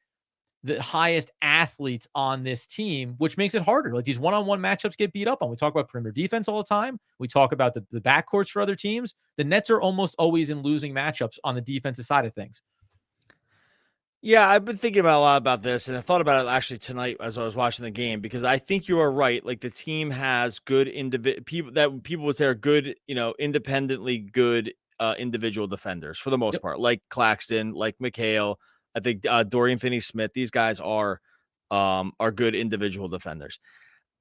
the highest athletes on this team, which makes it harder. Like these one-on-one matchups get beat up on. We talk about perimeter defense all the time. We talk about the backcourts for other teams. The Nets are almost always in losing matchups on the defensive side of things. Yeah, I've been thinking about a lot about this, and I thought about it actually tonight as I was watching the game, because I think you are right. Like the team has good people that people would say are good, independently good individual defenders for the most part, like Claxton, like Mikal. I think Dorian Finney-Smith. These guys are good individual defenders.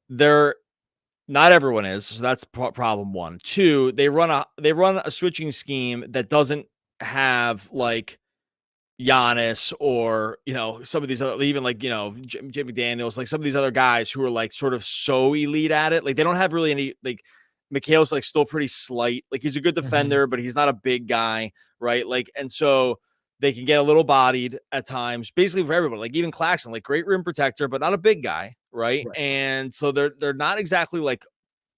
Not everyone is, so that's problem one. Two, they run a switching scheme that doesn't have like Giannis or, some of these other, even like, Jim McDaniels, like some of these other guys who are like sort of so elite at it. Like they don't have really any, like Mikhail's like still pretty slight. Like he's a good defender, but he's not a big guy. Right. Like, and so they can get a little bodied at times, basically for everybody, like even Claxton, like great rim protector, but not a big guy. Right. And so they're not exactly like,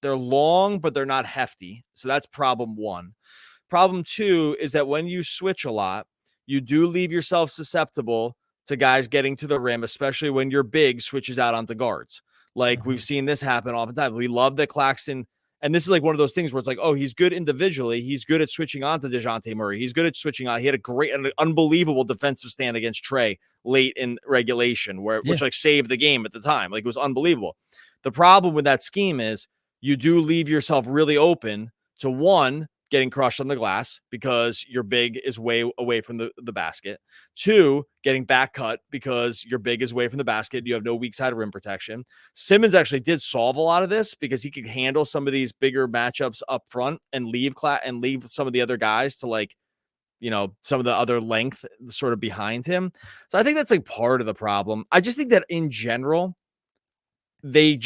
they're long, but they're not hefty. So that's problem one. Problem two is that when you switch a lot, you do leave yourself susceptible to guys getting to the rim, especially when your big switches out onto guards. Like we've seen this happen oftentimes. We love that Claxton, and this is like one of those things where it's like, oh, he's good individually. He's good at switching on to DeJounte Murray. He's good at switching on. He had an unbelievable defensive stand against Trae late in regulation, which like saved the game at the time. Like it was unbelievable. The problem with that scheme is you do leave yourself really open to one, getting crushed on the glass because your big is way away from the basket. Two, getting back cut because your big is away from the basket. You have no weak side rim protection. Simmons actually did solve a lot of this because he could handle some of these bigger matchups up front and leave some of the other guys to like, some of the other length sort of behind him. So I think that's like part of the problem. I just think that in general, they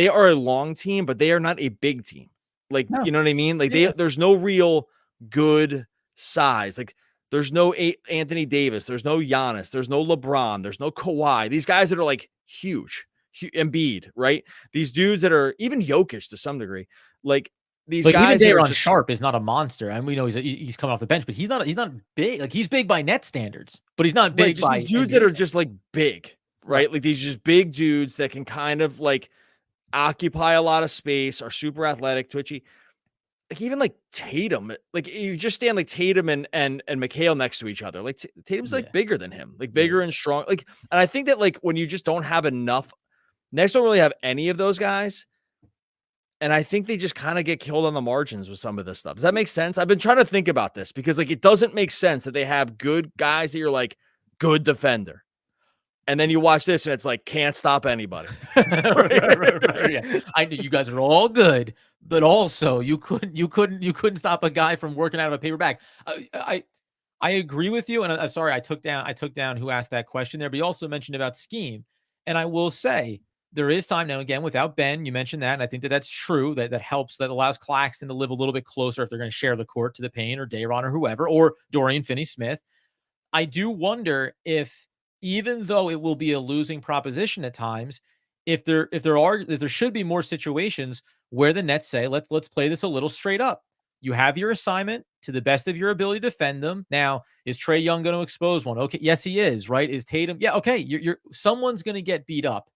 are a long team, but they are not a big team. Like, you know what I mean? Like there's no real good size. Like there's no Anthony Davis. There's no Giannis. There's no LeBron. There's no Kawhi. These guys that are like huge, Embiid, right? These dudes that are even Jokic to some degree. Like these guys. Even Daron Sharp is not a monster. And we know he's coming off the bench, but he's not big. Like he's big by net standards, but he's not big by these dudes that are just like big, right? Like these just big dudes that can kind of like occupy a lot of space, are super athletic, twitchy. Like even like Tatum, like you just stand like Tatum and Mikal next to each other. Like Tatum's like bigger than him, like bigger and strong. Like, and I think that like when you just don't have enough, Nets don't really have any of those guys. And I think they just kind of get killed on the margins with some of this stuff. Does that make sense? I've been trying to think about this because like it doesn't make sense that they have good guys that you're like good defender. And then you watch this and it's like, can't stop anybody. Right. Yeah. I knew you guys are all good, but also you couldn't stop a guy from working out of a paper bag. I agree with you. And I'm sorry, I took down who asked that question there, but you also mentioned about scheme. And I will say there is time now, again, without Ben, you mentioned that. And I think that's true. That helps, that allows Claxton to live a little bit closer if they're going to share the court to the paint or Day'Ron or whoever, or Dorian Finney-Smith. I do wonder if, even though it will be a losing proposition at times, if there should be more situations where the Nets say, let's play this a little straight up. You have your assignment to the best of your ability to defend them. Now, is Trey Young going to expose one? Okay, yes, he is, right? Is Tatum? Yeah, okay, you're someone's going to get beat up.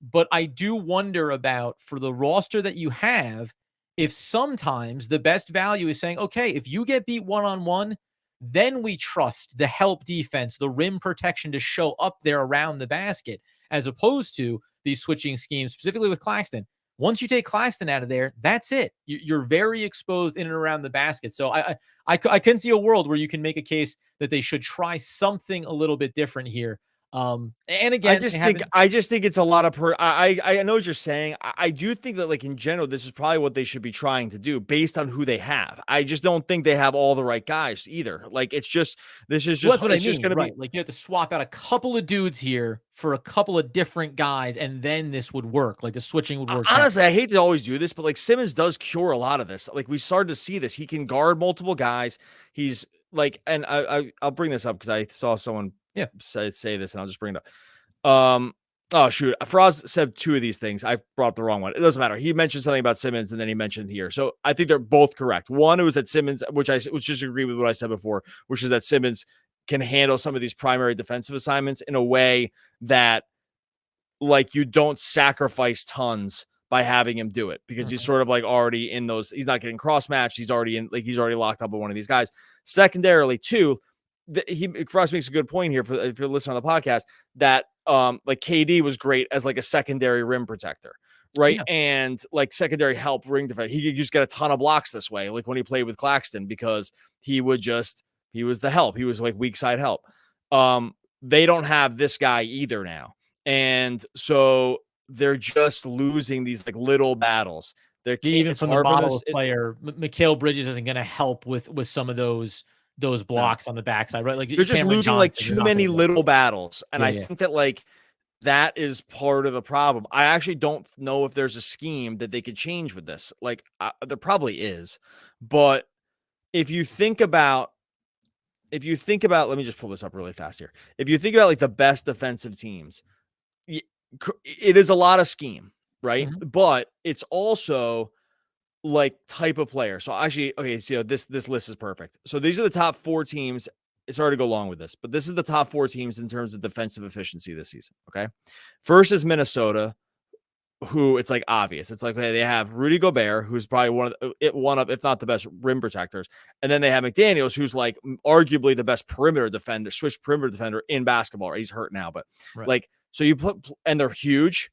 But I do wonder about, for the roster that you have, if sometimes the best value is saying, okay, if you get beat one-on-one, then we trust the help defense, the rim protection to show up there around the basket, as opposed to these switching schemes, specifically with Claxton, Once you take Claxton out of there, that's it. You're very exposed in and around the basket. So I can see a world where you can make a case that they should try something a little bit different here. And I again, they just think haven't. I just think it's a lot of I know what you're saying. I do think that, like, in general, this is probably what they should be trying to do based on who they have. I just don't think they have all the right guys either. Like, it's just Well, that's what I it's just mean, gonna be. right? Like you have to swap out a couple of dudes here for a couple of different guys, and then this would work. Like the switching would work better. Honestly, I hate to always do this, but like Simmons does cure a lot of this. Like, we started to see this. He can guard multiple guys. He's like, and I'll bring this up because I saw someone Yeah. say this, and I'll just bring it up. Oh shoot, Faraz said two of these things. I brought up the wrong one. It doesn't matter. He mentioned something about Simmons, and then he mentioned here. So I think they're both correct. One, it was that Simmons, which just agree with what I said before, which is that Simmons can handle some of these primary defensive assignments in a way that, like, you don't sacrifice tons by having him do it, because he's sort of like already in those. He's not getting cross matched. He's already locked up with one of these guys. Secondarily, too, Frost makes a good point here for if you're listening on the podcast, that like KD was great as like a secondary rim protector, right? Yeah. And like secondary help ring defense. He could just get a ton of blocks this way, like when he played with Claxton, because he was the help. He was like weak side help. They don't have this guy either now. And so they're just losing these like little battles. Even from the model of player, Mikal Bridges isn't going to help with some of those blocks on the backside, right? Like they're just Cameron losing Johnson, like too many little battles. And I think that like that is part of the problem. I actually don't know if there's a scheme that they could change with this. Like there probably is, but if you think about, let me just pull this up really fast here. If you think about like the best defensive teams, it is a lot of scheme, right? But it's also like type of player. So actually, okay, so this list is perfect. So these are the top 4 teams. It's hard to go along with this, but this is the top 4 teams in terms of defensive efficiency this season. Okay. First is Minnesota, who it's like obvious. It's like, okay, they have Rudy Gobert, who's probably one of, if not the best rim protectors. And then they have McDaniels, who's like arguably the best switch perimeter defender in basketball. Right? He's hurt now, but like, so you and they're huge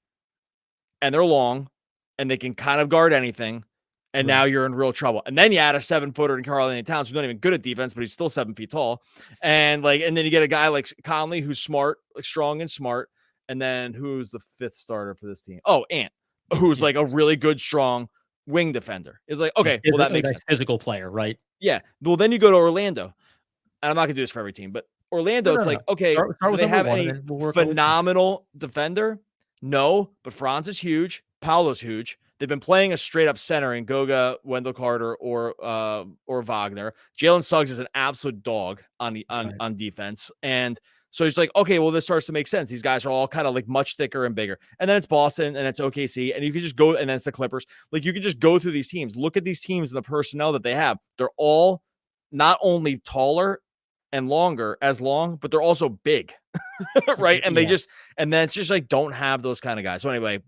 and they're long and they can kind of guard anything. And now you're in real trouble. And then you add a 7-footer in Karl-Anthony Towns, who's not even good at defense, but he's still 7 feet tall. And then you get a guy like Conley, who's smart, like strong and smart. And then who's the 5th starter for this team? Oh, Ant, who's like a really good, strong wing defender. It's like, okay, well, that makes sense. Physical player, right? Yeah. Well, then you go to Orlando. And I'm not going to do this for every team, but Orlando, it's like, okay, do they have any phenomenal defender? No, but Franz is huge. Paolo's huge. They've been playing a straight up center in Goga, Wendell Carter, or Wagner. Jalen Suggs is an absolute dog on defense. And so it's like, okay, well, this starts to make sense. These guys are all kind of like much thicker and bigger. And then it's Boston and it's OKC. And you can just go, and then it's the Clippers. Like, you can just go through these teams. Look at these teams and the personnel that they have. They're all not only taller and long, but they're also big. Right. And then it's just like, don't have those kind of guys. So anyway,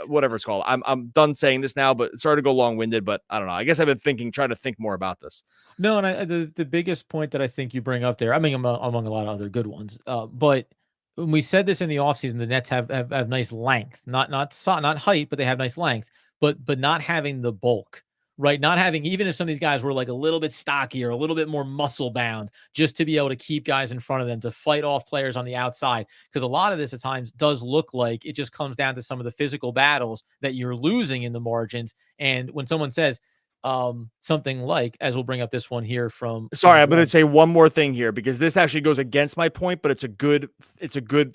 whatever it's called. I'm done saying this now, but it's started to go long-winded, but I don't know. I guess I've been trying to think more about this. No, and the biggest point that I think you bring up there, I mean, among a lot of other good ones, but when we said this in the offseason, the Nets have nice length, not height, but they have nice length, but not having the bulk, right? Not having, even if some of these guys were like a little bit stockier, a little bit more muscle bound, just to be able to keep guys in front of them, to fight off players on the outside. Because a lot of this at times does look like it just comes down to some of the physical battles that you're losing in the margins. And when someone says something like, as we'll bring up this one here from, I'm going to say one more thing here, because this actually goes against my point, but it's a good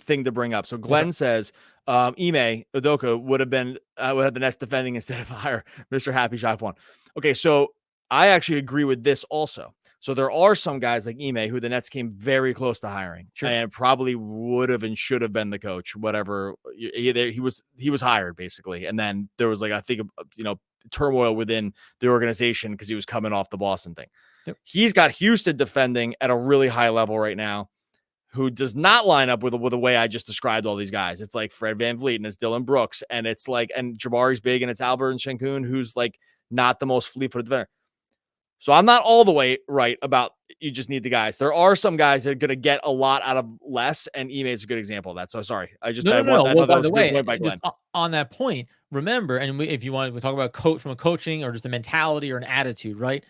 thing to bring up. So Glenn says, Ime Udoka would have the Nets defending instead of hire Mr. Happy Shot one. Okay, so I actually agree with this also. So there are some guys like Ime who the Nets came very close to hiring, and probably would have and should have been the coach, whatever. He was hired basically, and then there was like, I think, turmoil within the organization because he was coming off the Boston thing. Yep. He's got Houston defending at a really high level right now, who does not line up with the way I just described all these guys. It's like Fred VanVleet and it's Dylan Brooks, and it's like, and Jabari's big, and it's Albert and Şengün, who's like not the most fleet-footed defender. So I'm not all the way right about you just need the guys. There are some guys that are going to get a lot out of less, and Ime is a good example of that. So sorry, I No, no, no. I Well, thought that by was the a good way, point by just Glenn. on that point, remember, and if you want to talk about from a coaching or just a mentality or an attitude, right?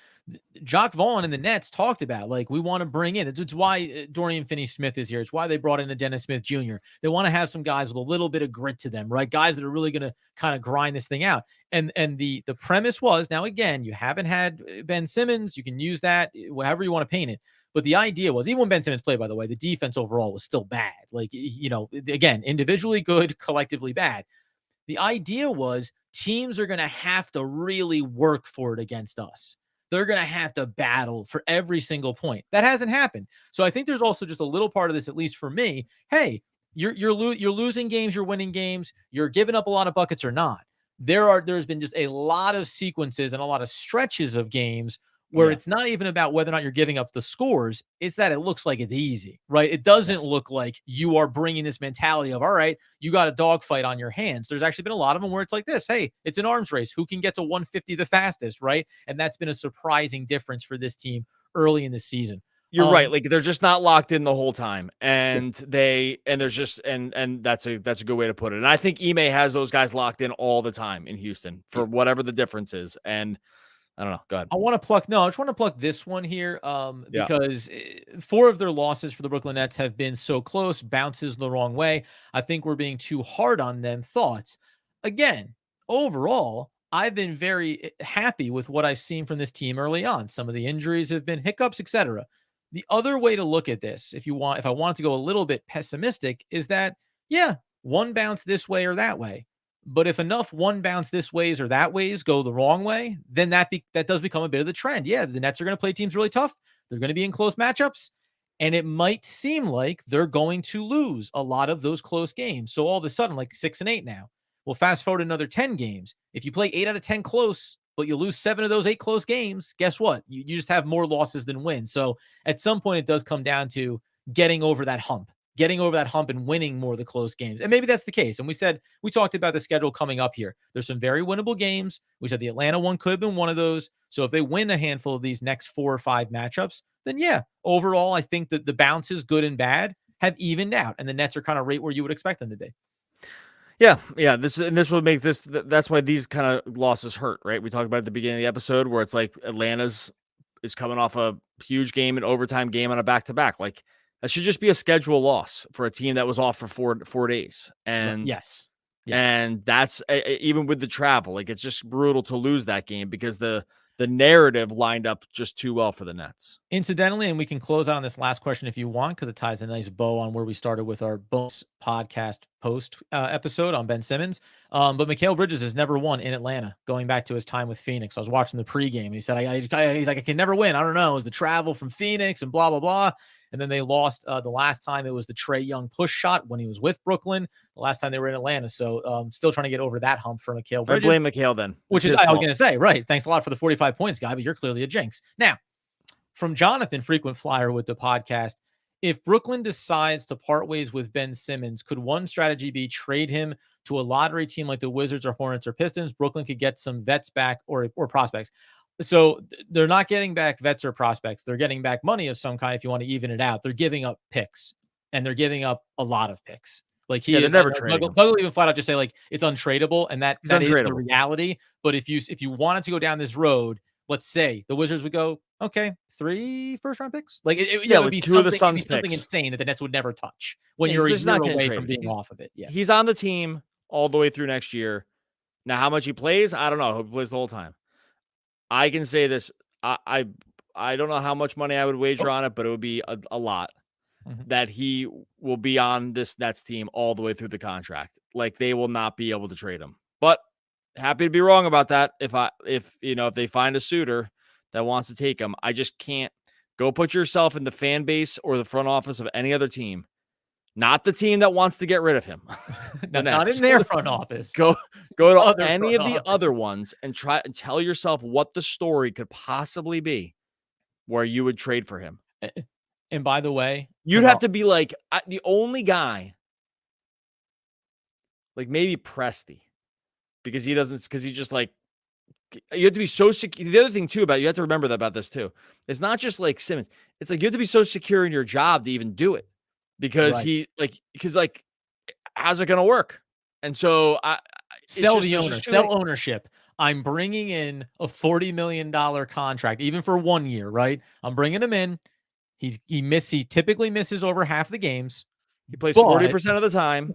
Jacques Vaughn and the Nets talked about like we want to bring in. It's why Dorian Finney-Smith is here. It's why they brought in a Dennis Smith Jr. They want to have some guys with a little bit of grit to them, right? Guys that are really going to kind of grind this thing out. And the premise was, now again, you haven't had Ben Simmons. You can use that however you want to paint it. But the idea was, even when Ben Simmons played, by the way, the defense overall was still bad. Like, again, individually good, collectively bad. The idea was teams are going to have to really work for it against us. They're going to have to battle for every single point. That hasn't happened. So I think there's also just a little part of this, at least for me. Hey, you're losing games, you're winning games, you're giving up a lot of buckets or not. There's been just a lot of sequences and a lot of stretches of games where it's not even about whether or not you're giving up the scores. It's that it looks like it's easy, right? It doesn't look like you are bringing this mentality of, all right, you got a dogfight on your hands. There's actually been a lot of them where it's like this. Hey, it's an arms race. Who can get to 150 the fastest, right? And that's been a surprising difference for this team early in the season. You're right. Like they're just not locked in the whole time. And there's just, and that's a good way to put it. And I think Ime has those guys locked in all the time in Houston for whatever the difference is. And I don't know. Go ahead. I just want to pluck this one here because 4 of their losses for the Brooklyn Nets have been so close, bounces the wrong way. I think we're being too hard on them. Thoughts? Again, overall, I've been very happy with what I've seen from this team early on. Some of the injuries have been hiccups, etc. The other way to look at this, if I wanted to go a little bit pessimistic, is that, one bounce this way or that way. But if enough one bounce this ways or that ways go the wrong way, then that does become a bit of the trend. Yeah, the Nets are going to play teams really tough. They're going to be in close matchups. And it might seem like they're going to lose a lot of those close games. So all of a sudden, like 6-8 now. Well, fast forward another 10 games. If you play 8 out of 10 close, but you lose 7 of those 8 close games, guess what? You just have more losses than wins. So at some point, it does come down to getting over that hump and winning more of the close games. And maybe that's the case. And we talked about the schedule coming up here. There's some very winnable games. We said the Atlanta one could have been one of those. So if they win a handful of these next 4 or 5 matchups, then overall, I think that the bounces, good and bad, have evened out. And the Nets are kind of right where you would expect them to be. Yeah. This would make this. That's why these kind of losses hurt, right? We talked about at the beginning of the episode where it's like Atlanta's is coming off a huge game, an overtime game on a back-to-back. Like that should just be a schedule loss for a team that was off for 4 days. And yes, and that's even with the travel. Like it's just brutal to lose that game because the narrative lined up just too well for the Nets. Incidentally, and we can close out on this last question if you want, because it ties a nice bow on where we started with our bonus podcast post episode on Ben Simmons. But Mikal Bridges has never won in Atlanta, going back to his time with Phoenix. I was watching the pregame, and he said, he's like, I can never win. I don't know. It was the travel from Phoenix and blah, blah, blah. And then they lost the last time. It was the Trae Young push shot when he was with Brooklyn. The last time they were in Atlanta. So still trying to get over that hump for Mikal Bridges. I blame Mikal then. Which is, I was going to say, right. Thanks a lot for the 45 points, guy, but you're clearly a jinx. Now, from Jonathan, frequent flyer with the podcast, if Brooklyn decides to part ways with Ben Simmons, could one strategy be trade him to a lottery team like the Wizards or Hornets or Pistons? Brooklyn could get some vets back or prospects. So they're not getting back vets or prospects. They're getting back money of some kind if you want to even it out. They're giving up picks, and they're giving up a lot of picks. Like they're never trading. Doug will even flat out just say like it's untradeable, and that is the reality. But if you wanted to go down this road, let's say the Wizards would go, okay, 3 first-round picks. Like it would be 2 of the Suns picks. Something insane that the Nets would never touch when you're a year away from being off of it. Yeah, he's on the team all the way through next year. Now, how much he plays, I don't know. He plays the whole time. I can say this. I don't know how much money I would wager on it, but it would be a lot that he will be on this Nets team all the way through the contract. Like they will not be able to trade him. But happy to be wrong about that. If they find a suitor that wants to take him, I just can't go put yourself in the fan base or the front office of any other team. Not the team that wants to get rid of him. Not in their front office. Go to any of the other ones and try and tell yourself what the story could possibly be where you would trade for him. And by the way, you'd have to be like the only guy, like maybe Presti, because he just like You have to be so secure. The other thing too you have to remember about this too. It's not just like Simmons. It's like you have to be so secure in your job to even do it, because Right. how's it going to work? And so Sell the owner, sell ownership. I'm bringing in a $40 million contract, even for 1 year, right? I'm bringing him in. He typically misses over half the games. He plays but 40% of the time.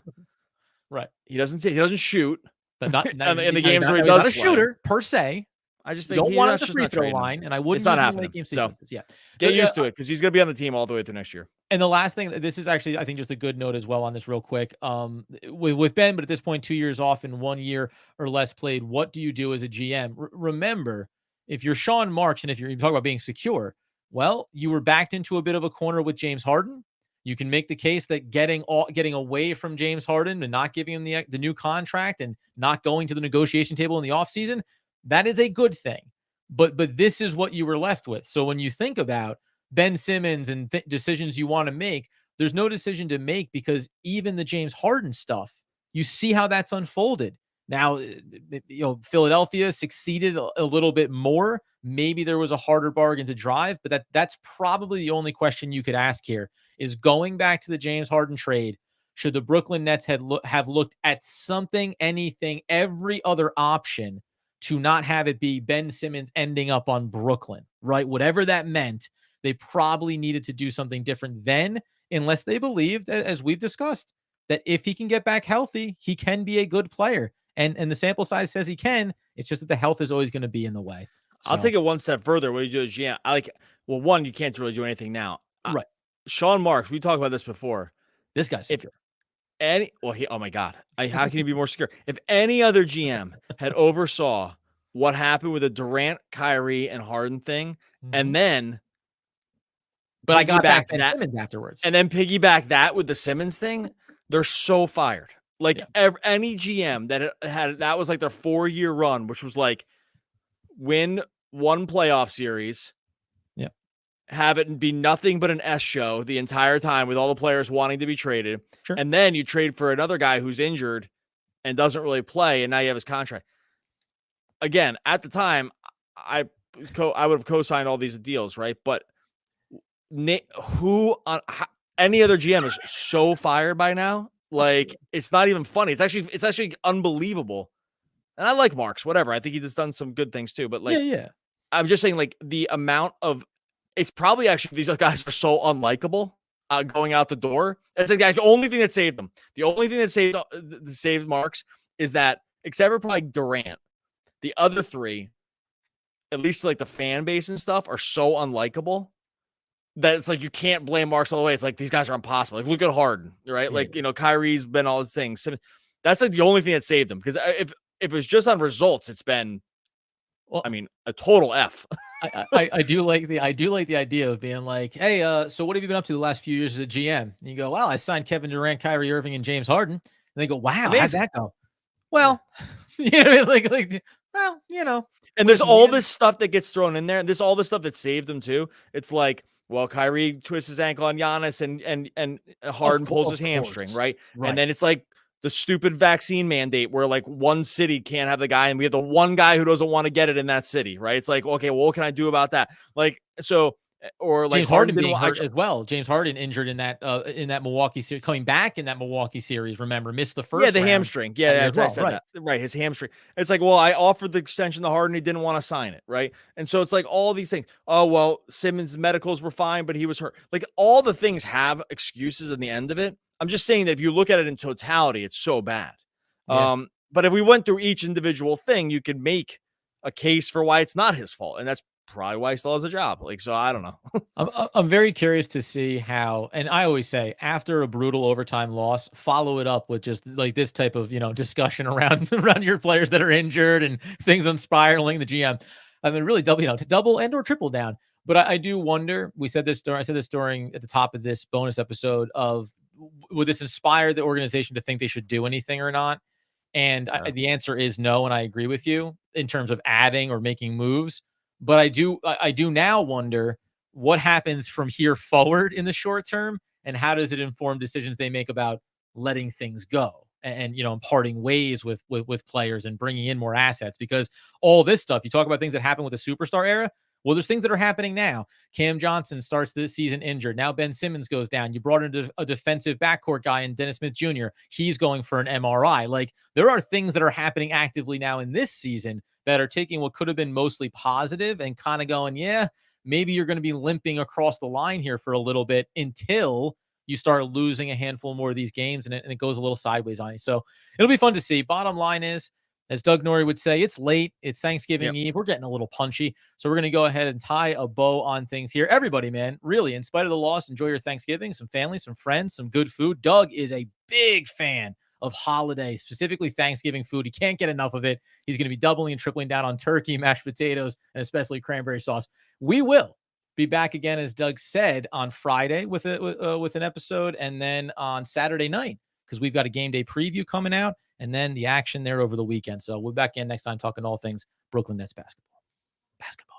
Right. He doesn't shoot. But not in the games where he he's does not a play. shooter per se. I just You think don't want him at the just free not throw trading him. line, and I wouldn't It's not use him in happening. late game So sequences. Yeah. get used to it, because he's going to be on the team all the way through next year. And the last thing, this is actually, I think, just a good note as well on this real quick. With Ben, but at this point, 2 years off and 1 year or less played, what do you do as a GM? Remember, if you're Sean Marks and if you're talking about being secure, well, you were backed into a bit of a corner with James Harden. You can make the case that getting away from James Harden and not giving him the new contract and not going to the negotiation table in the offseason, that is a good thing. But this is what you were left with. So when you think about Ben Simmons and decisions you want to make, there's no decision to make, because even the James Harden stuff, you see how that's unfolded. Now, Philadelphia succeeded a little bit more. Maybe there was a harder bargain to drive, but that's probably the only question you could ask here is, going back to the James Harden trade, should the Brooklyn Nets have looked at something, anything, every other option to not have it be Ben Simmons ending up on Brooklyn, right? Whatever that meant, they probably needed to do something different then, unless they believed, as we've discussed, that if he can get back healthy, he can be a good player. And the sample size says he can. It's just that the health is always going to be in the way. So, I'll take it one step further. What do you do as GM? One, you can't really do anything now. Right. Sean Marks, we talked about this before. This guy's secure. Oh my God. How can you be more secure? If any other GM had oversaw what happened with the Durant, Kyrie, and Harden thing, and then but I got back Ben Simmons afterwards, and then piggyback that with the Simmons thing, they're so fired. Any GM that was like their 4-year run, which was like win one playoff series, have it be nothing but an S show the entire time with all the players wanting to be traded. Sure. And then you trade for another guy who's injured and doesn't really play, and now you have his contract. Again, at the time, I would have co-signed all these deals, right? But any other GM is so fired by now. Like, it's not even funny. It's actually unbelievable. And I like Marks, whatever. I think he's done some good things too. But I'm just saying, like, the amount of, it's probably actually, these guys are so unlikable going out the door. It's like the only thing that saved them. The only thing that saved Marks is that, except for probably Durant, the other three, at least like the fan base and stuff, are so unlikable that it's like you can't blame Marks all the way. It's like these guys are impossible. Like, look at Harden, right? Kyrie's been all these things. That's like the only thing that saved them. Because if it was just on results, it's been, a total F. I do like the idea of being like, hey, so what have you been up to the last few years as a GM? And you go, well, I signed Kevin Durant, Kyrie Irving, and James Harden. And they go, wow, how'd that go? Well, And there's all this stuff that gets thrown in there, and all this stuff that saved them too. It's like, well, Kyrie twists his ankle on Giannis, and Harden pulls his hamstring, right? And then it's like the stupid vaccine mandate where like one city can't have the guy, and we have the one guy who doesn't want to get it in that city, right? It's like, okay, well, what can I do about that? Like, so, or like James Harden being hurt as well. James Harden injured in that Milwaukee series, coming back in that Milwaukee series. Remember, missed the first. Yeah, the hamstring. Yeah, I said that. Right, his hamstring. It's like, well, I offered the extension to Harden, he didn't want to sign it, right? And so it's like all these things. Oh well, Simmons' medicals were fine, but he was hurt. Like, all the things have excuses in the end of it. I'm just saying that if you look at it in totality, it's so bad. Yeah. But if we went through each individual thing, you could make a case for why it's not his fault, and that's probably why he still has a job. Like, so I don't know. I'm very curious to see how, and I always say, after a brutal overtime loss, follow it up with just like this type of, discussion around your players that are injured and things unspiraling the GM. I mean, really to double and or triple down. But I do wonder, I said this during at the top of this bonus episode of, would this inspire the organization to think they should do anything or not? And the answer is no. And I agree with you in terms of adding or making moves. But I do now wonder what happens from here forward in the short term, and how does it inform decisions they make about letting things go? and parting ways with players and bringing in more assets, because all this stuff, you talk about things that happened with the superstar era. Well, there's things that are happening now. Cam Johnson starts this season injured. Now Ben Simmons goes down. You brought in a defensive backcourt guy in Dennis Smith Jr. He's going for an MRI. Like, there are things that are happening actively now in this season that are taking what could have been mostly positive and kind of going, yeah, maybe you're going to be limping across the line here for a little bit until you start losing a handful more of these games, and it goes a little sideways on you. So it'll be fun to see. Bottom line is, as Doug Norrie would say, it's late. It's Thanksgiving Eve. We're getting a little punchy. So we're going to go ahead and tie a bow on things here. Everybody, man, really, in spite of the loss, enjoy your Thanksgiving, some family, some friends, some good food. Doug is a big fan of holiday, specifically Thanksgiving food. He can't get enough of it. He's going to be doubling and tripling down on turkey, mashed potatoes, and especially cranberry sauce. We will be back again, as Doug said, on Friday with an episode, and then on Saturday night, because we've got a game day preview coming out, and then the action there over the weekend. So we'll be back in next time talking all things Brooklyn Nets basketball.